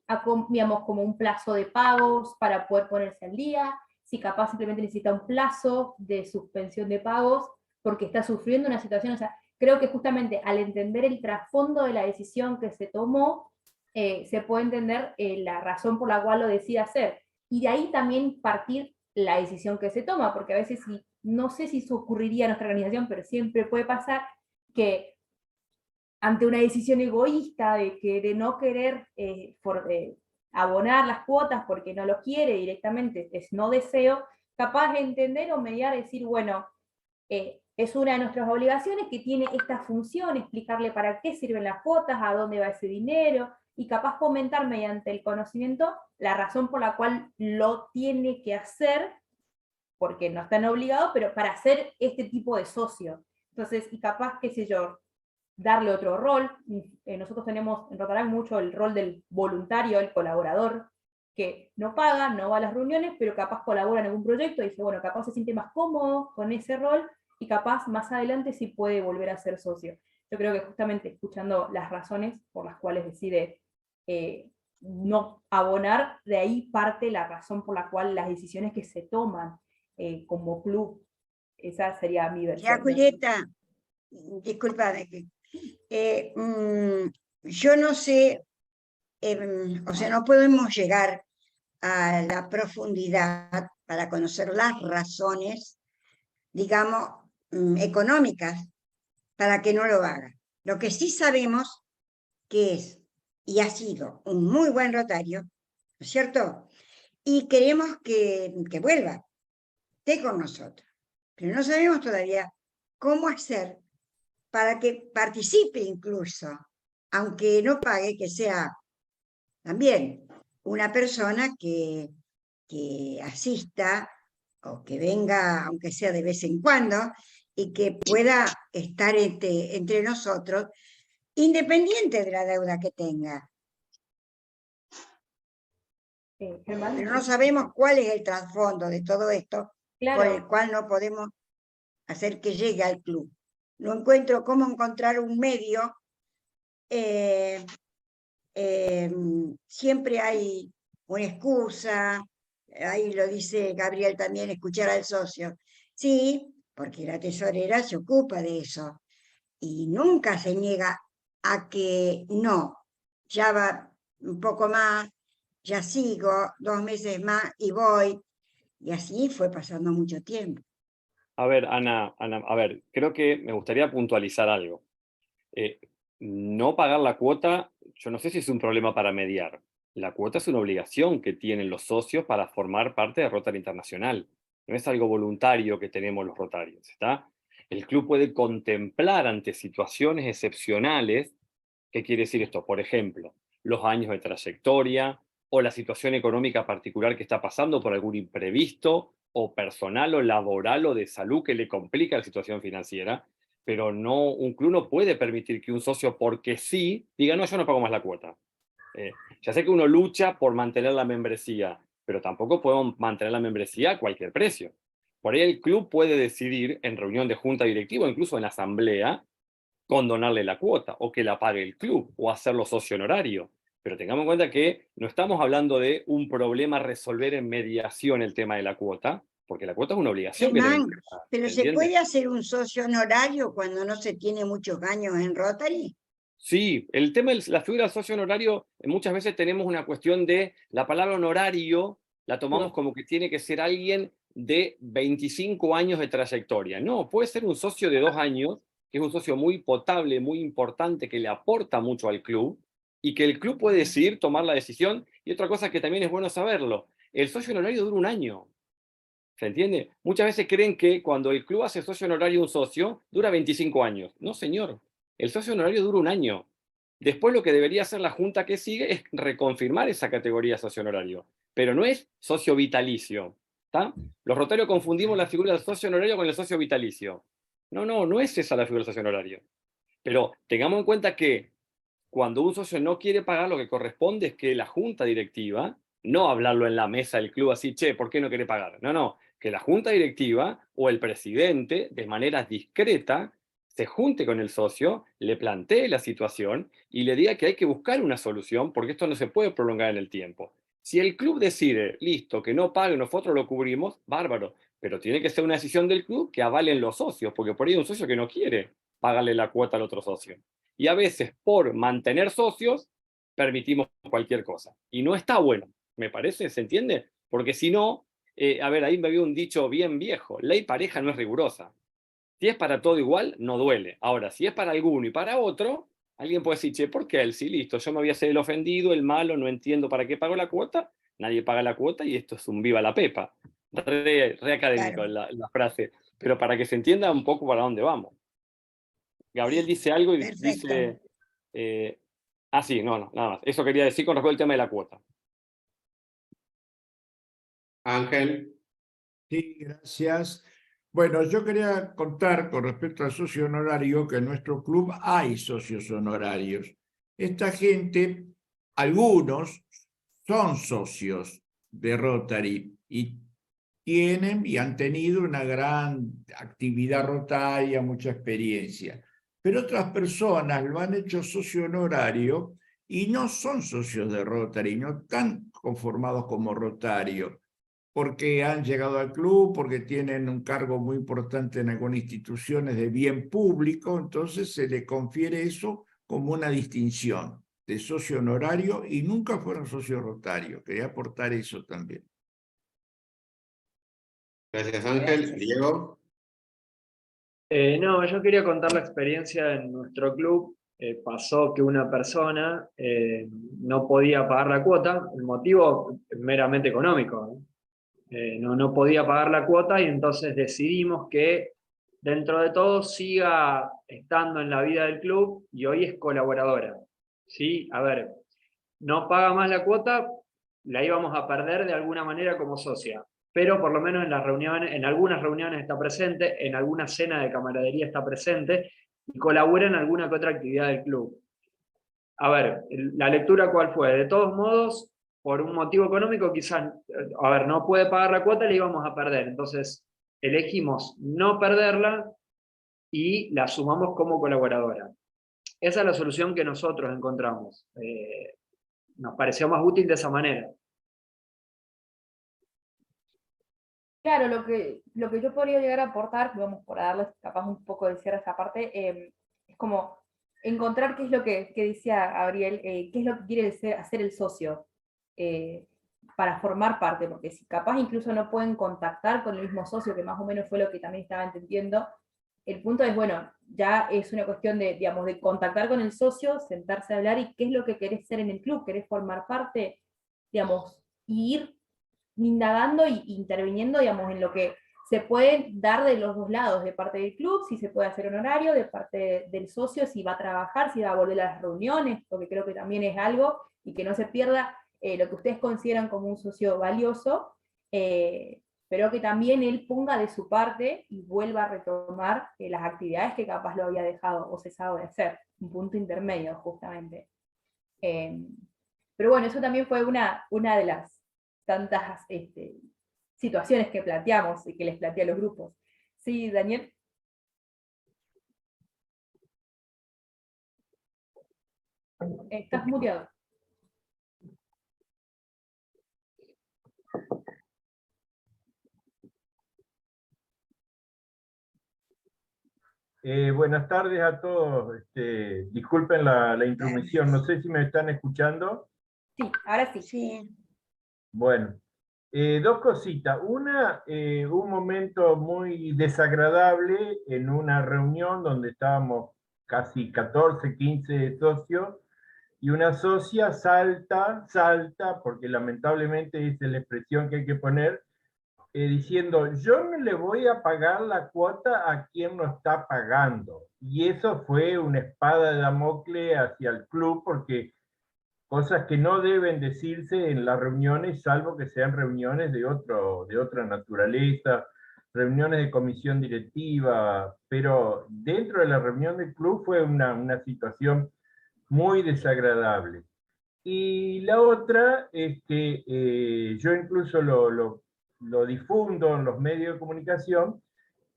digamos, como un plazo de pagos para poder ponerse al día, si capaz simplemente necesita un plazo de suspensión de pagos porque está sufriendo una situación, o sea, creo que justamente al entender el trasfondo de la decisión que se tomó, se puede entender la razón por la cual lo decide hacer. Y de ahí también partir la decisión que se toma, porque a veces, no sé si eso ocurriría en nuestra organización, pero siempre puede pasar que ante una decisión egoísta de no querer abonar las cuotas porque no lo quiere directamente, es no deseo, capaz de entender o mediar, decir, bueno, es una de nuestras obligaciones que tiene esta función, explicarle para qué sirven las cuotas, a dónde va ese dinero, y capaz comentar mediante el conocimiento la razón por la cual lo tiene que hacer, porque no están obligados, pero para ser este tipo de socio. Entonces, y capaz, qué sé yo, darle otro rol. Nosotros tenemos en Rotaract mucho el rol del voluntario, el colaborador, que no paga, no va a las reuniones, pero capaz colabora en algún proyecto y dice, bueno, capaz se siente más cómodo con ese rol y capaz más adelante sí puede volver a ser socio. Yo creo que justamente escuchando las razones por las cuales decide no abonar, de ahí parte la razón por la cual las decisiones que se toman como club. Esa sería mi versión. Ya, Julieta, disculpa, yo no sé, o sea, no podemos llegar a la profundidad para conocer las razones, digamos, económicas para que no lo haga. Lo que sí sabemos que es y ha sido un muy buen rotario, ¿no es cierto? Y queremos que vuelva, esté con nosotros, pero no sabemos todavía cómo hacer para que participe incluso, aunque no pague, que sea también una persona que asista o que venga, aunque sea de vez en cuando, y que pueda estar entre nosotros, independiente de la deuda que tenga. Pero no sabemos cuál es el trasfondo de todo esto, por el cual no podemos hacer que llegue al club. No encuentro cómo encontrar un medio. Siempre hay una excusa, ahí lo dice Gabriel también, escuchar al socio. Sí, porque la tesorera se ocupa de eso y nunca se niega a que no, ya va un poco más, ya sigo 2 meses más y voy, y así fue pasando mucho tiempo. A ver, Ana, a ver, creo que me gustaría puntualizar algo. No pagar la cuota, yo no sé si es un problema para mediar. La cuota es una obligación que tienen los socios para formar parte de Rotary Internacional. No es algo voluntario que tenemos los rotarios, ¿está? El club puede contemplar ante situaciones excepcionales. ¿Qué quiere decir esto? Por ejemplo, los años de trayectoria o la situación económica particular que está pasando por algún imprevisto o personal o laboral o de salud que le complica la situación financiera, pero no, un club no puede permitir que un socio, porque sí, diga, no, yo no pago más la cuota. Ya sé que uno lucha por mantener la membresía, pero tampoco podemos mantener la membresía a cualquier precio. Por ahí el club puede decidir en reunión de junta directiva, incluso en asamblea, condonarle la cuota o que la pague el club o hacerlo socio honorario. Pero tengamos en cuenta que no estamos hablando de un problema a resolver en mediación el tema de la cuota, porque la cuota es una obligación. Germán, ¿pero se puede hacer un socio honorario cuando no se tiene muchos años en Rotary? Sí, el tema de la figura del socio honorario, muchas veces tenemos una cuestión de la palabra honorario, la tomamos como que tiene que ser alguien de 25 años de trayectoria. No, puede ser un socio de 2 años, que es un socio muy potable, muy importante, que le aporta mucho al club, y que el club puede decidir tomar la decisión. Y otra cosa que también es bueno saberlo, el socio honorario dura 1 año. ¿Se entiende? Muchas veces creen que cuando el club hace socio honorario un socio, dura 25 años. No, señor. El socio honorario dura 1 año. Después lo que debería hacer la junta que sigue es reconfirmar esa categoría socio honorario. Pero no es socio vitalicio. ¿Está? Los rotarios confundimos la figura del socio honorario con el socio vitalicio. No, no, no es esa la figura del socio honorario. Pero tengamos en cuenta que cuando un socio no quiere pagar, lo que corresponde es que la junta directiva, no hablarlo en la mesa del club así, che, ¿por qué no quiere pagar? No, no, que la junta directiva o el presidente, de manera discreta, se junte con el socio, le plantee la situación y le diga que hay que buscar una solución porque esto no se puede prolongar en el tiempo. Si el club decide, listo, que no pague, nosotros lo cubrimos, bárbaro, pero tiene que ser una decisión del club que avalen los socios, porque por ahí hay un socio que no quiere pagarle la cuota al otro socio. Y a veces, por mantener socios, permitimos cualquier cosa. Y no está bueno, me parece, ¿se entiende? Porque si no, a ver, ahí me había un dicho bien viejo, ley pareja no es rigurosa. Si es para todo igual, no duele. Ahora, si es para alguno y para otro, alguien puede decir, che, ¿por qué él? Sí, listo, yo me voy a hacer el ofendido, el malo, no entiendo para qué pago la cuota, nadie paga la cuota y esto es un viva la pepa. Re académico Claro. la frase, pero para que se entienda un poco para dónde vamos. Gabriel dice algo y Perfecto. dice... sí, no, nada más. Eso quería decir con respecto al tema de la cuota. Ángel. Sí, gracias. Bueno, yo quería contar con respecto al socio honorario que en nuestro club hay socios honorarios. Esta gente, algunos son socios de Rotary y tienen y han tenido una gran actividad rotaria, mucha experiencia. Pero otras personas lo han hecho socio honorario y no son socios de Rotary, no están conformados como Rotario, porque han llegado al club, porque tienen un cargo muy importante en algunas instituciones de bien público, entonces se le confiere eso como una distinción de socio honorario y nunca fueron socio rotario. Quería aportar eso también. Gracias, Ángel. Gracias. Diego. No, yo quería contar la experiencia en nuestro club. Pasó que una persona no podía pagar la cuota, el motivo es meramente económico. No podía pagar la cuota y entonces decidimos que dentro de todo siga estando en la vida del club y hoy es colaboradora. ¿Sí? A ver, no paga más la cuota, la íbamos a perder de alguna manera como socia, pero por lo menos en las reuniones, en algunas reuniones está presente, en alguna cena de camaradería está presente y colabora en alguna que otra actividad del club. A ver, la lectura ¿cuál fue? De todos modos, por un motivo económico quizás, a ver, no puede pagar la cuota, le íbamos a perder, entonces elegimos no perderla y la sumamos como colaboradora. Esa es la solución que nosotros encontramos. Nos pareció más útil de esa manera. Claro, lo que yo podría llegar a aportar, vamos, por darles capaz un poco de cierre a esta parte, es como encontrar qué es lo que decía Gabriel, qué es lo que quiere hacer el socio para formar parte, porque si capaz incluso no pueden contactar con el mismo socio, que más o menos fue lo que también estaba entendiendo, el punto es, bueno, ya es una cuestión de, digamos, de contactar con el socio, sentarse a hablar y qué es lo que querés ser en el club, querés formar parte, digamos, y ir indagando e interviniendo, digamos, en lo que se puede dar de los dos lados, de parte del club, si se puede hacer honorario, de parte del socio, si va a trabajar, si va a volver a las reuniones, porque creo que también es algo, y que no se pierda lo que ustedes consideran como un socio valioso, pero que también él ponga de su parte y vuelva a retomar las actividades que capaz lo había dejado o cesado de hacer, un punto intermedio justamente. Pero bueno, eso también fue una de las tantas situaciones que planteamos y que les planteé a los grupos. Sí, Daniel. Estás muteado. Buenas tardes a todos. Disculpen la intromisión, no sé si me están escuchando. Sí, ahora sí. Sí. Bueno, dos cositas. Una, un momento muy desagradable en una reunión donde estábamos casi 14, 15 socios, y una socia salta, porque lamentablemente esa es la expresión que hay que poner, diciendo, yo no le voy a pagar la cuota a quien no está pagando. Y eso fue una espada de Damocles hacia el club, porque cosas que no deben decirse en las reuniones, salvo que sean reuniones de otra naturaleza, reuniones de comisión directiva, pero dentro de la reunión del club fue una situación muy desagradable. Y la otra es que yo incluso lo difundo en los medios de comunicación,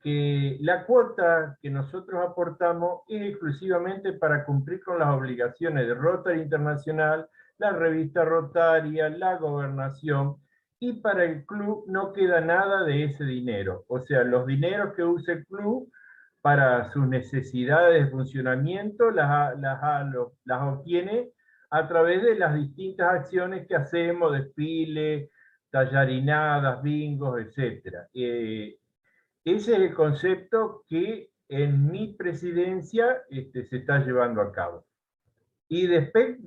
que la cuota que nosotros aportamos es exclusivamente para cumplir con las obligaciones de Rotary Internacional, la revista Rotaria, la gobernación, y para el club no queda nada de ese dinero. O sea, los dineros que usa el club para sus necesidades de funcionamiento las obtiene a través de las distintas acciones que hacemos, desfiles, tallarinadas, bingos, etc. Ese es el concepto que en mi presidencia se está llevando a cabo. Y después,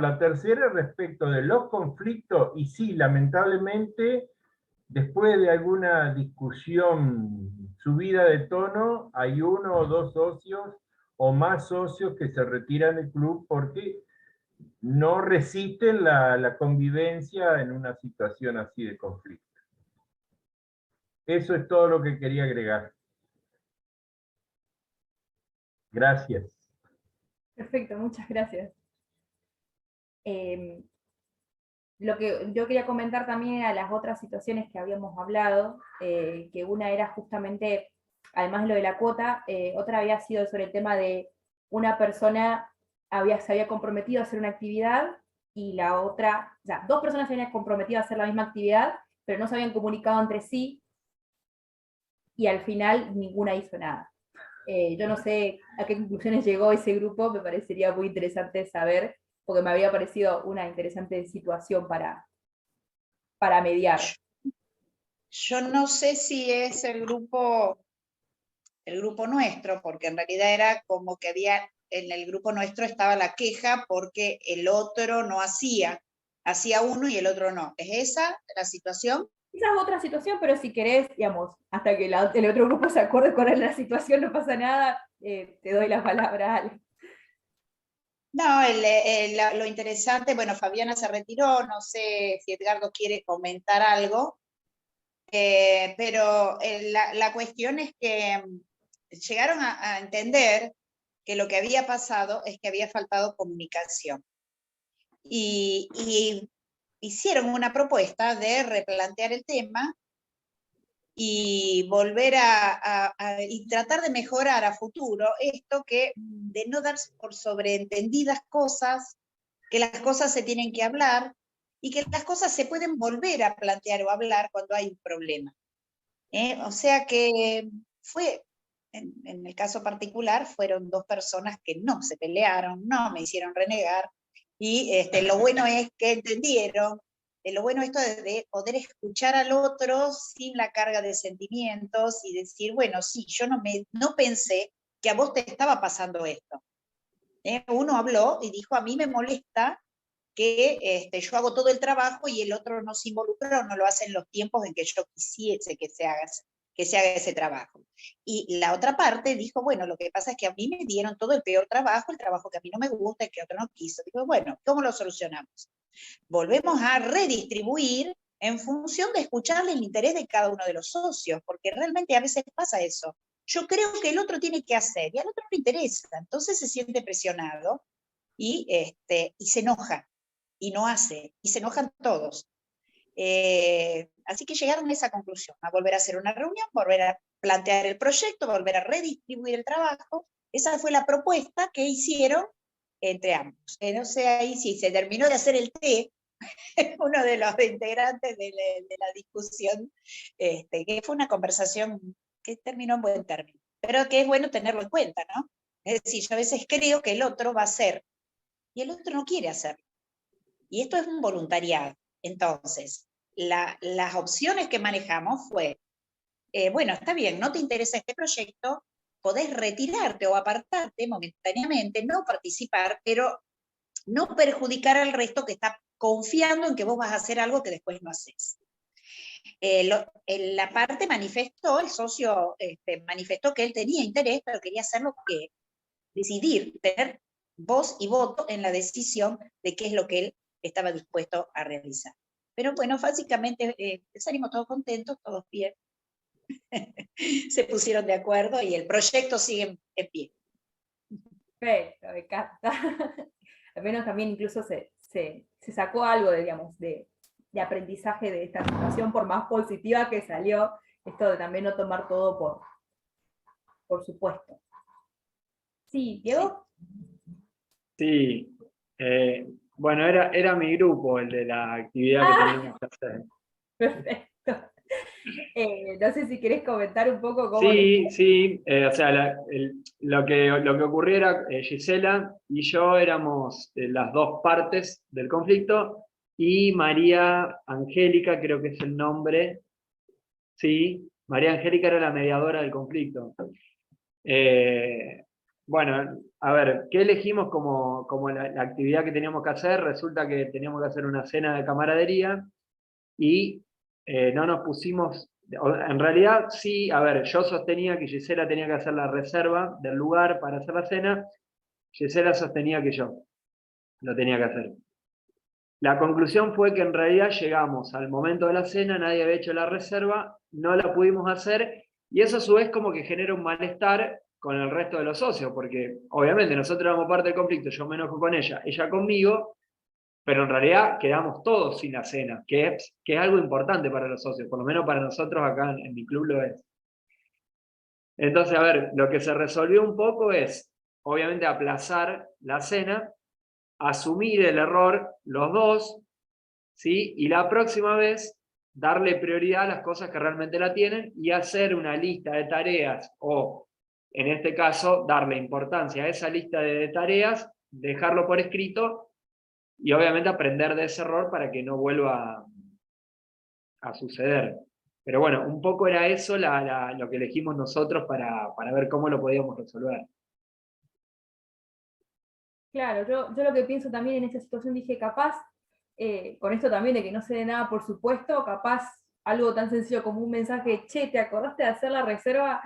la tercera respecto de los conflictos, y sí, lamentablemente, después de alguna discusión subida de tono, hay uno o dos socios o más socios que se retiran del club porque no resisten la convivencia en una situación así de conflicto. Eso es todo lo que quería agregar. Gracias. Perfecto, muchas gracias. Lo que yo quería comentar también era las otras situaciones que habíamos hablado, que una era justamente, además de lo de la cuota, otra había sido sobre el tema de una persona se había comprometido a hacer una actividad y la otra, o sea, dos personas se habían comprometido a hacer la misma actividad, pero no se habían comunicado entre sí, y al final ninguna hizo nada. Yo no sé a qué conclusiones llegó ese grupo, me parecería muy interesante saber, porque me habría parecido una interesante situación para mediar. Yo no sé si es el grupo nuestro, porque en realidad era como que en el grupo nuestro estaba la queja porque el otro no hacía uno y el otro no. ¿Es esa la situación? Esa es otra situación, pero si querés, digamos, hasta que el otro grupo se acuerde cuál es la situación, no pasa nada, te doy la palabra, Ale. No, lo interesante, bueno, Fabiana se retiró, no sé si Edgardo quiere comentar algo, pero la cuestión es que llegaron a entender que lo que había pasado es que había faltado comunicación. Y hicieron una propuesta de replantear el tema y volver y tratar de mejorar a futuro esto de no dar por sobreentendidas cosas, que las cosas se tienen que hablar y que las cosas se pueden volver a plantear o hablar cuando hay un problema. O sea que en el caso particular, fueron dos personas que no se pelearon, no me hicieron renegar, y lo bueno es que entendieron. Lo bueno esto de poder escuchar al otro sin la carga de sentimientos y decir, bueno, sí, yo no pensé que a vos te estaba pasando esto. Uno habló y dijo, a mí me molesta que yo hago todo el trabajo y el otro no se involucra o no lo hace en los tiempos en que yo quisiese que se haga ese trabajo. Y la otra parte dijo, bueno, lo que pasa es que a mí me dieron todo el peor trabajo, el trabajo que a mí no me gusta, el que otro no quiso. Digo, bueno, ¿cómo lo solucionamos? Volvemos a redistribuir en función de escucharle el interés de cada uno de los socios, porque realmente a veces pasa eso. Yo creo que el otro tiene que hacer y al otro no le interesa, entonces se siente presionado y se enoja y no hace, y se enojan todos. Así que llegaron a esa conclusión, a volver a hacer una reunión, volver a plantear el proyecto, volver a redistribuir el trabajo. Esa fue la propuesta que hicieron entre ambos. No sé, ahí sí, se terminó de hacer el té, uno de los integrantes de la discusión, que fue una conversación que terminó en buen término, pero que es bueno tenerlo en cuenta, ¿no? Es decir, yo a veces creo que el otro va a hacer, y el otro no quiere hacerlo. Y esto es un voluntariado. Entonces, las opciones que manejamos fue, bueno, está bien, no te interesa este proyecto, podés retirarte o apartarte momentáneamente, no participar, pero no perjudicar al resto que está confiando en que vos vas a hacer algo que después no haces. La parte manifestó, el socio manifestó que él tenía interés, pero quería hacerlo que decidir, tener voz y voto en la decisión de qué es lo que él estaba dispuesto a realizar. Pero bueno, básicamente salimos todos contentos, todos bien. Se pusieron de acuerdo y el proyecto sigue en pie. Perfecto, me encanta. Al menos también incluso se sacó algo de, digamos, de aprendizaje de esta situación, por más positiva que salió, esto de también no tomar todo por supuesto. Sí, Diego. Sí, bueno, era mi grupo el de la actividad que teníamos que hacer. Perfecto. No sé si querés comentar un poco cómo... Sí, o sea, lo que ocurrió era Gisela y yo éramos las dos partes del conflicto, y María Angélica, creo que es el nombre, sí, María Angélica era la mediadora del conflicto. Bueno, a ver, ¿qué elegimos como la actividad que teníamos que hacer? Resulta que teníamos que hacer una cena de camaradería y no nos pusimos, en realidad sí, a ver, yo sostenía que Gisela tenía que hacer la reserva del lugar para hacer la cena, Gisela sostenía que yo lo tenía que hacer. La conclusión fue que en realidad llegamos al momento de la cena, nadie había hecho la reserva, no la pudimos hacer, y eso a su vez como que genera un malestar con el resto de los socios, porque obviamente nosotros éramos parte del conflicto, yo me enojo con ella conmigo, pero en realidad quedamos todos sin la cena, que es algo importante para los socios, por lo menos para nosotros acá en mi club lo es. Entonces, a ver, lo que se resolvió un poco es, obviamente, aplazar la cena, asumir el error los dos, ¿sí? Y la próxima vez darle prioridad a las cosas que realmente la tienen y hacer una lista de tareas, o en este caso, darle importancia a esa lista de tareas, dejarlo por escrito, y obviamente aprender de ese error para que no vuelva a suceder. Pero bueno, un poco era eso lo que elegimos nosotros para ver cómo lo podíamos resolver. Claro, yo lo que pienso también en esta situación, dije, capaz, con esto también de que no se dé nada por supuesto, capaz algo tan sencillo como un mensaje, che, ¿te acordaste de hacer la reserva?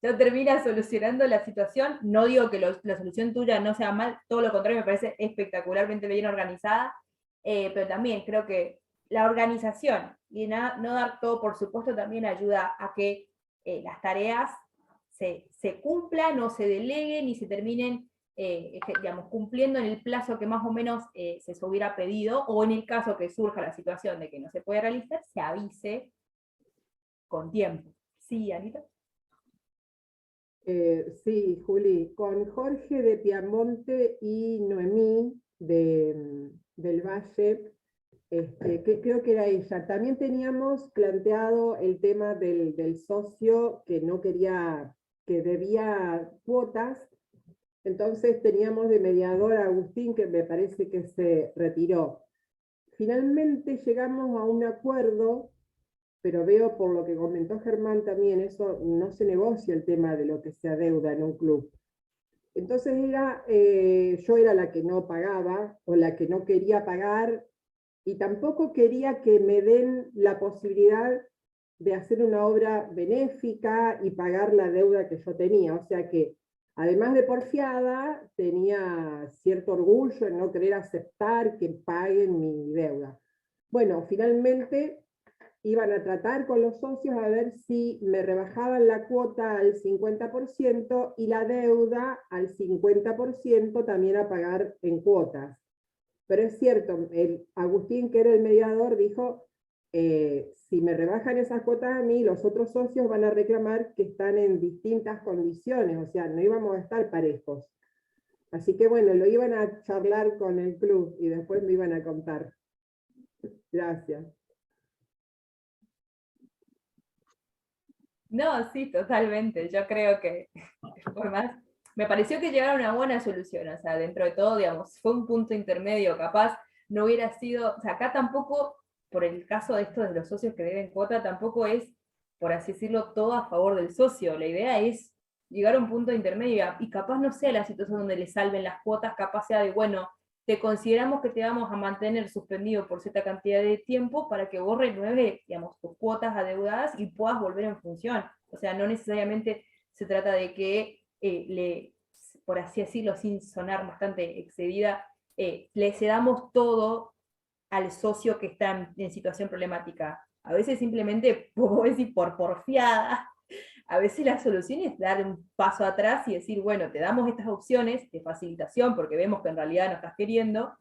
Ya termina solucionando la situación. No digo que la solución tuya no sea mal, todo lo contrario, me parece espectacularmente bien organizada, pero también creo que la organización y no dar todo por supuesto también ayuda a que las tareas se cumplan o se deleguen y se terminen digamos, cumpliendo en el plazo que más o menos se hubiera pedido, o en el caso que surja la situación de que no se puede realizar, se avise con tiempo. ¿Sí, Anita? Sí, Juli, con Jorge de Piamonte y Noemí del Valle, que creo que era ella, también teníamos planteado el tema del socio que no quería, que debía cuotas. Entonces teníamos de mediador a Agustín, que me parece que se retiró. Finalmente llegamos a un acuerdo, pero veo por lo que comentó Germán también, eso no se negocia el tema de lo que se adeuda en un club. Entonces yo era la que no pagaba, o la que no quería pagar, y tampoco quería que me den la posibilidad de hacer una obra benéfica y pagar la deuda que yo tenía. O sea que, además de porfiada, tenía cierto orgullo en no querer aceptar que paguen mi deuda. Bueno, finalmente iban a tratar con los socios a ver si me rebajaban la cuota al 50% y la deuda al 50% también a pagar en cuotas. Pero es cierto, Agustín, que era el mediador, dijo, si me rebajan esas cuotas a mí, los otros socios van a reclamar que están en distintas condiciones, o sea, no íbamos a estar parejos. Así que bueno, lo iban a charlar con el club y después me iban a contar. Gracias. No, sí, totalmente. Yo creo que, por más, me pareció que llegaron a una buena solución, o sea, dentro de todo, digamos, fue un punto intermedio, capaz no hubiera sido, o sea, acá tampoco, por el caso de esto de los socios que deben cuota, tampoco es, por así decirlo, todo a favor del socio. La idea es llegar a un punto intermedio, y capaz no sea la situación donde le salven las cuotas, capaz sea de, bueno, te consideramos que te vamos a mantener suspendido por cierta cantidad de tiempo para que vos renueves, digamos, tus cuotas adeudadas y puedas volver en función. O sea, no necesariamente se trata de que por así decirlo, sin sonar bastante excedida, le cedamos todo al socio que está en situación problemática. A veces simplemente, como decir, por porfiada, a veces la solución es dar un paso atrás y decir, bueno, te damos estas opciones de facilitación porque vemos que en realidad no estás queriendo,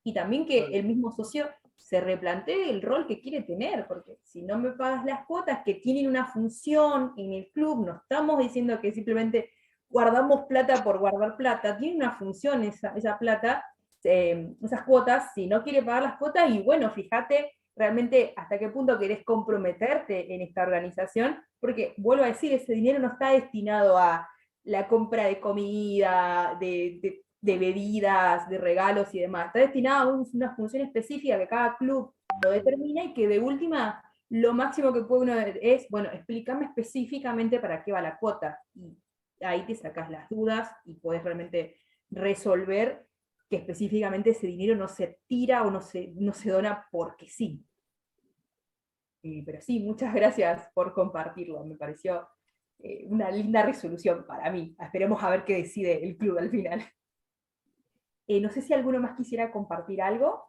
y también que el mismo socio se replantee el rol que quiere tener, porque si no me pagas las cuotas que tienen una función en el club, no estamos diciendo que simplemente guardamos plata por guardar plata, tiene una función esa plata, esas cuotas, si no quiere pagar las cuotas, y bueno, fíjate realmente hasta qué punto querés comprometerte en esta organización, porque vuelvo a decir, ese dinero no está destinado a la compra de comida, de bebidas, de regalos y demás, está destinado a una función específica que cada club lo determina, y que de última, lo máximo que puede uno es, bueno, explícame específicamente para qué va la cuota, y ahí te sacas las dudas y podés realmente resolver que específicamente ese dinero no se tira o no se dona porque sí. Pero sí, muchas gracias por compartirlo, me pareció una linda resolución para mí. Esperemos a ver qué decide el club al final. No sé si alguno más quisiera compartir algo.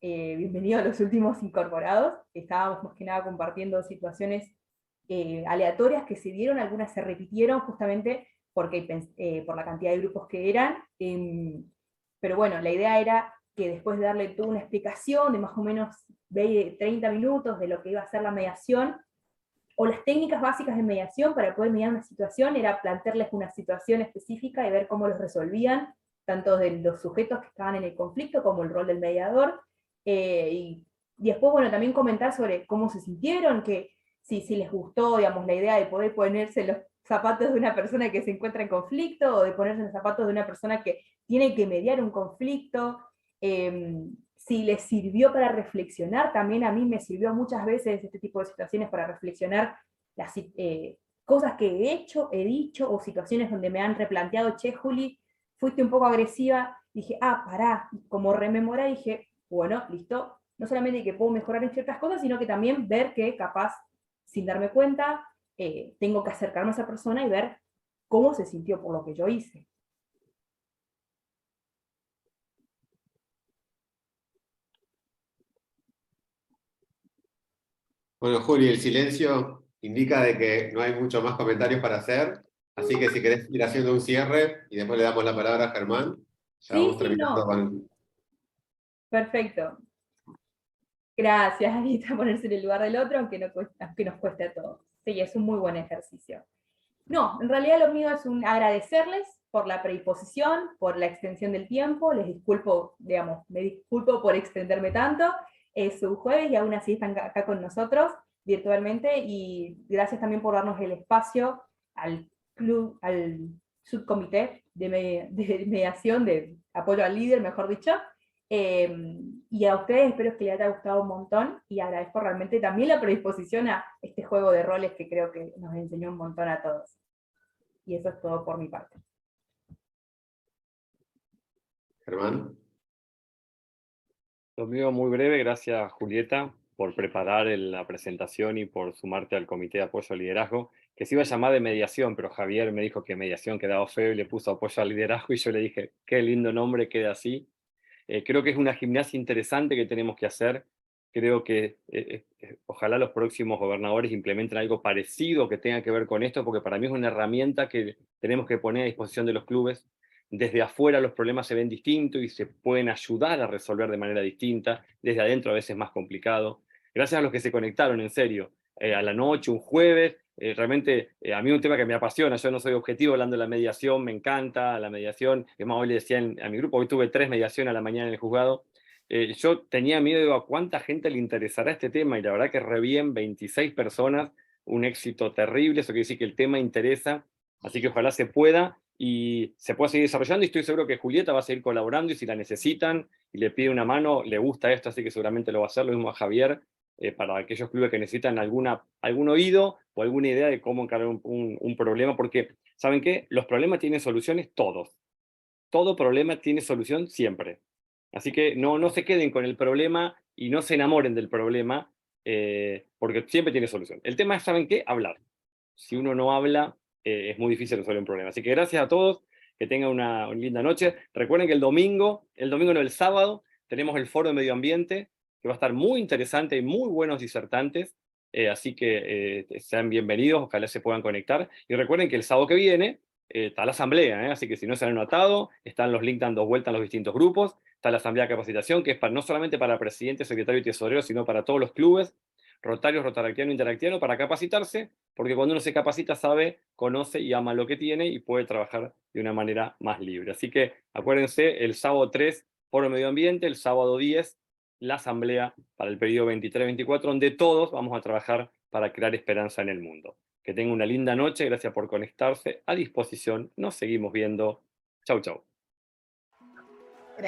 Bienvenido a los últimos incorporados. Estábamos más que nada compartiendo situaciones aleatorias que se dieron, algunas se repitieron justamente porque, por la cantidad de grupos que eran, pero bueno, la idea era que después de darle toda una explicación de más o menos 30 minutos de lo que iba a ser la mediación, o las técnicas básicas de mediación para poder mediar una situación, era plantearles una situación específica y ver cómo los resolvían, tanto de los sujetos que estaban en el conflicto como el rol del mediador, y después, bueno, también comentar sobre cómo se sintieron, que si les gustó, digamos, la idea de poder ponerse los zapatos de una persona que se encuentra en conflicto, o de ponerse los zapatos de una persona que tiene que mediar un conflicto, si les sirvió para reflexionar. También a mí me sirvió muchas veces este tipo de situaciones para reflexionar las cosas que he hecho, he dicho, o situaciones donde me han replanteado, che, Juli, fuiste un poco agresiva, dije, pará, como rememorar, dije, bueno, listo, no solamente que puedo mejorar en ciertas cosas, sino que también ver que capaz, sin darme cuenta, tengo que acercarme a esa persona y ver cómo se sintió por lo que yo hice. Bueno, Juli, el silencio indica de que no hay muchos más comentarios para hacer, así que si querés ir haciendo un cierre y después le damos la palabra a Germán, ya vamos terminando con... Perfecto. Gracias, Anita, ponerse en el lugar del otro, aunque nos cueste a todos. Sí, es un muy buen ejercicio. No, en realidad lo mío es agradecerles por la predisposición, por la extensión del tiempo, les disculpo, digamos, me disculpo por extenderme tanto, es un jueves y aún así están acá con nosotros virtualmente, y gracias también por darnos el espacio al club, al subcomité de mediación, de apoyo al líder, mejor dicho, y a ustedes espero que les haya gustado un montón, y agradezco realmente también la predisposición a este juego de roles que creo que nos enseñó un montón a todos. Y eso es todo por mi parte. Germán. Lo mío muy breve, gracias Julieta por preparar la presentación y por sumarte al Comité de Apoyo al Liderazgo, que se iba a llamar de mediación, pero Javier me dijo que mediación quedaba feo y le puso apoyo al liderazgo, y yo le dije, qué lindo nombre, queda así. Creo que es una gimnasia interesante que tenemos que hacer. Creo que ojalá los próximos gobernadores implementen algo parecido que tenga que ver con esto, porque para mí es una herramienta que tenemos que poner a disposición de los clubes. Desde afuera los problemas se ven distintos y se pueden ayudar a resolver de manera distinta. Desde adentro a veces es más complicado. Gracias a los que se conectaron, en serio, a la noche, un jueves. Realmente a mí es un tema que me apasiona. Yo no soy objetivo hablando de la mediación, me encanta la mediación. Es más, hoy le decía a mi grupo, hoy tuve 3 mediaciones a la mañana en el juzgado. Yo tenía miedo de a cuánta gente le interesará este tema, y la verdad que re bien, 26 personas, un éxito terrible. Eso quiere decir que el tema interesa, así que ojalá se pueda y se pueda seguir desarrollando, y estoy seguro que Julieta va a seguir colaborando, y si la necesitan y le pide una mano, le gusta esto, así que seguramente lo va a hacer. Lo mismo a Javier, para aquellos clubes que necesitan algún oído o alguna idea de cómo encarar un problema, porque, ¿saben qué? Los problemas tienen soluciones todos. Todo problema tiene solución siempre. Así que no se queden con el problema y no se enamoren del problema, porque siempre tiene solución. El tema es, ¿saben qué? Hablar. Si uno no habla, es muy difícil resolver un problema. Así que gracias a todos, que tengan una linda noche. Recuerden que el domingo no, el sábado, tenemos el foro de medio ambiente, que va a estar muy interesante y muy buenos disertantes. así que sean bienvenidos, ojalá se puedan conectar. Y recuerden que el sábado que viene está la asamblea, así que si no se han notado, están los links dando vuelta en los distintos grupos, está la asamblea de capacitación, que es no solamente para presidente, secretario y tesorero, sino para todos los clubes, rotarios, rotaractiano, interactiano, para capacitarse, porque cuando uno se capacita sabe, conoce y ama lo que tiene y puede trabajar de una manera más libre. Así que acuérdense, el sábado 3, Foro Medio Ambiente, el sábado 10, la asamblea para el periodo 23-24, donde todos vamos a trabajar para crear esperanza en el mundo. Que tengan una linda noche, gracias por conectarse, a disposición, nos seguimos viendo. Chau, chau.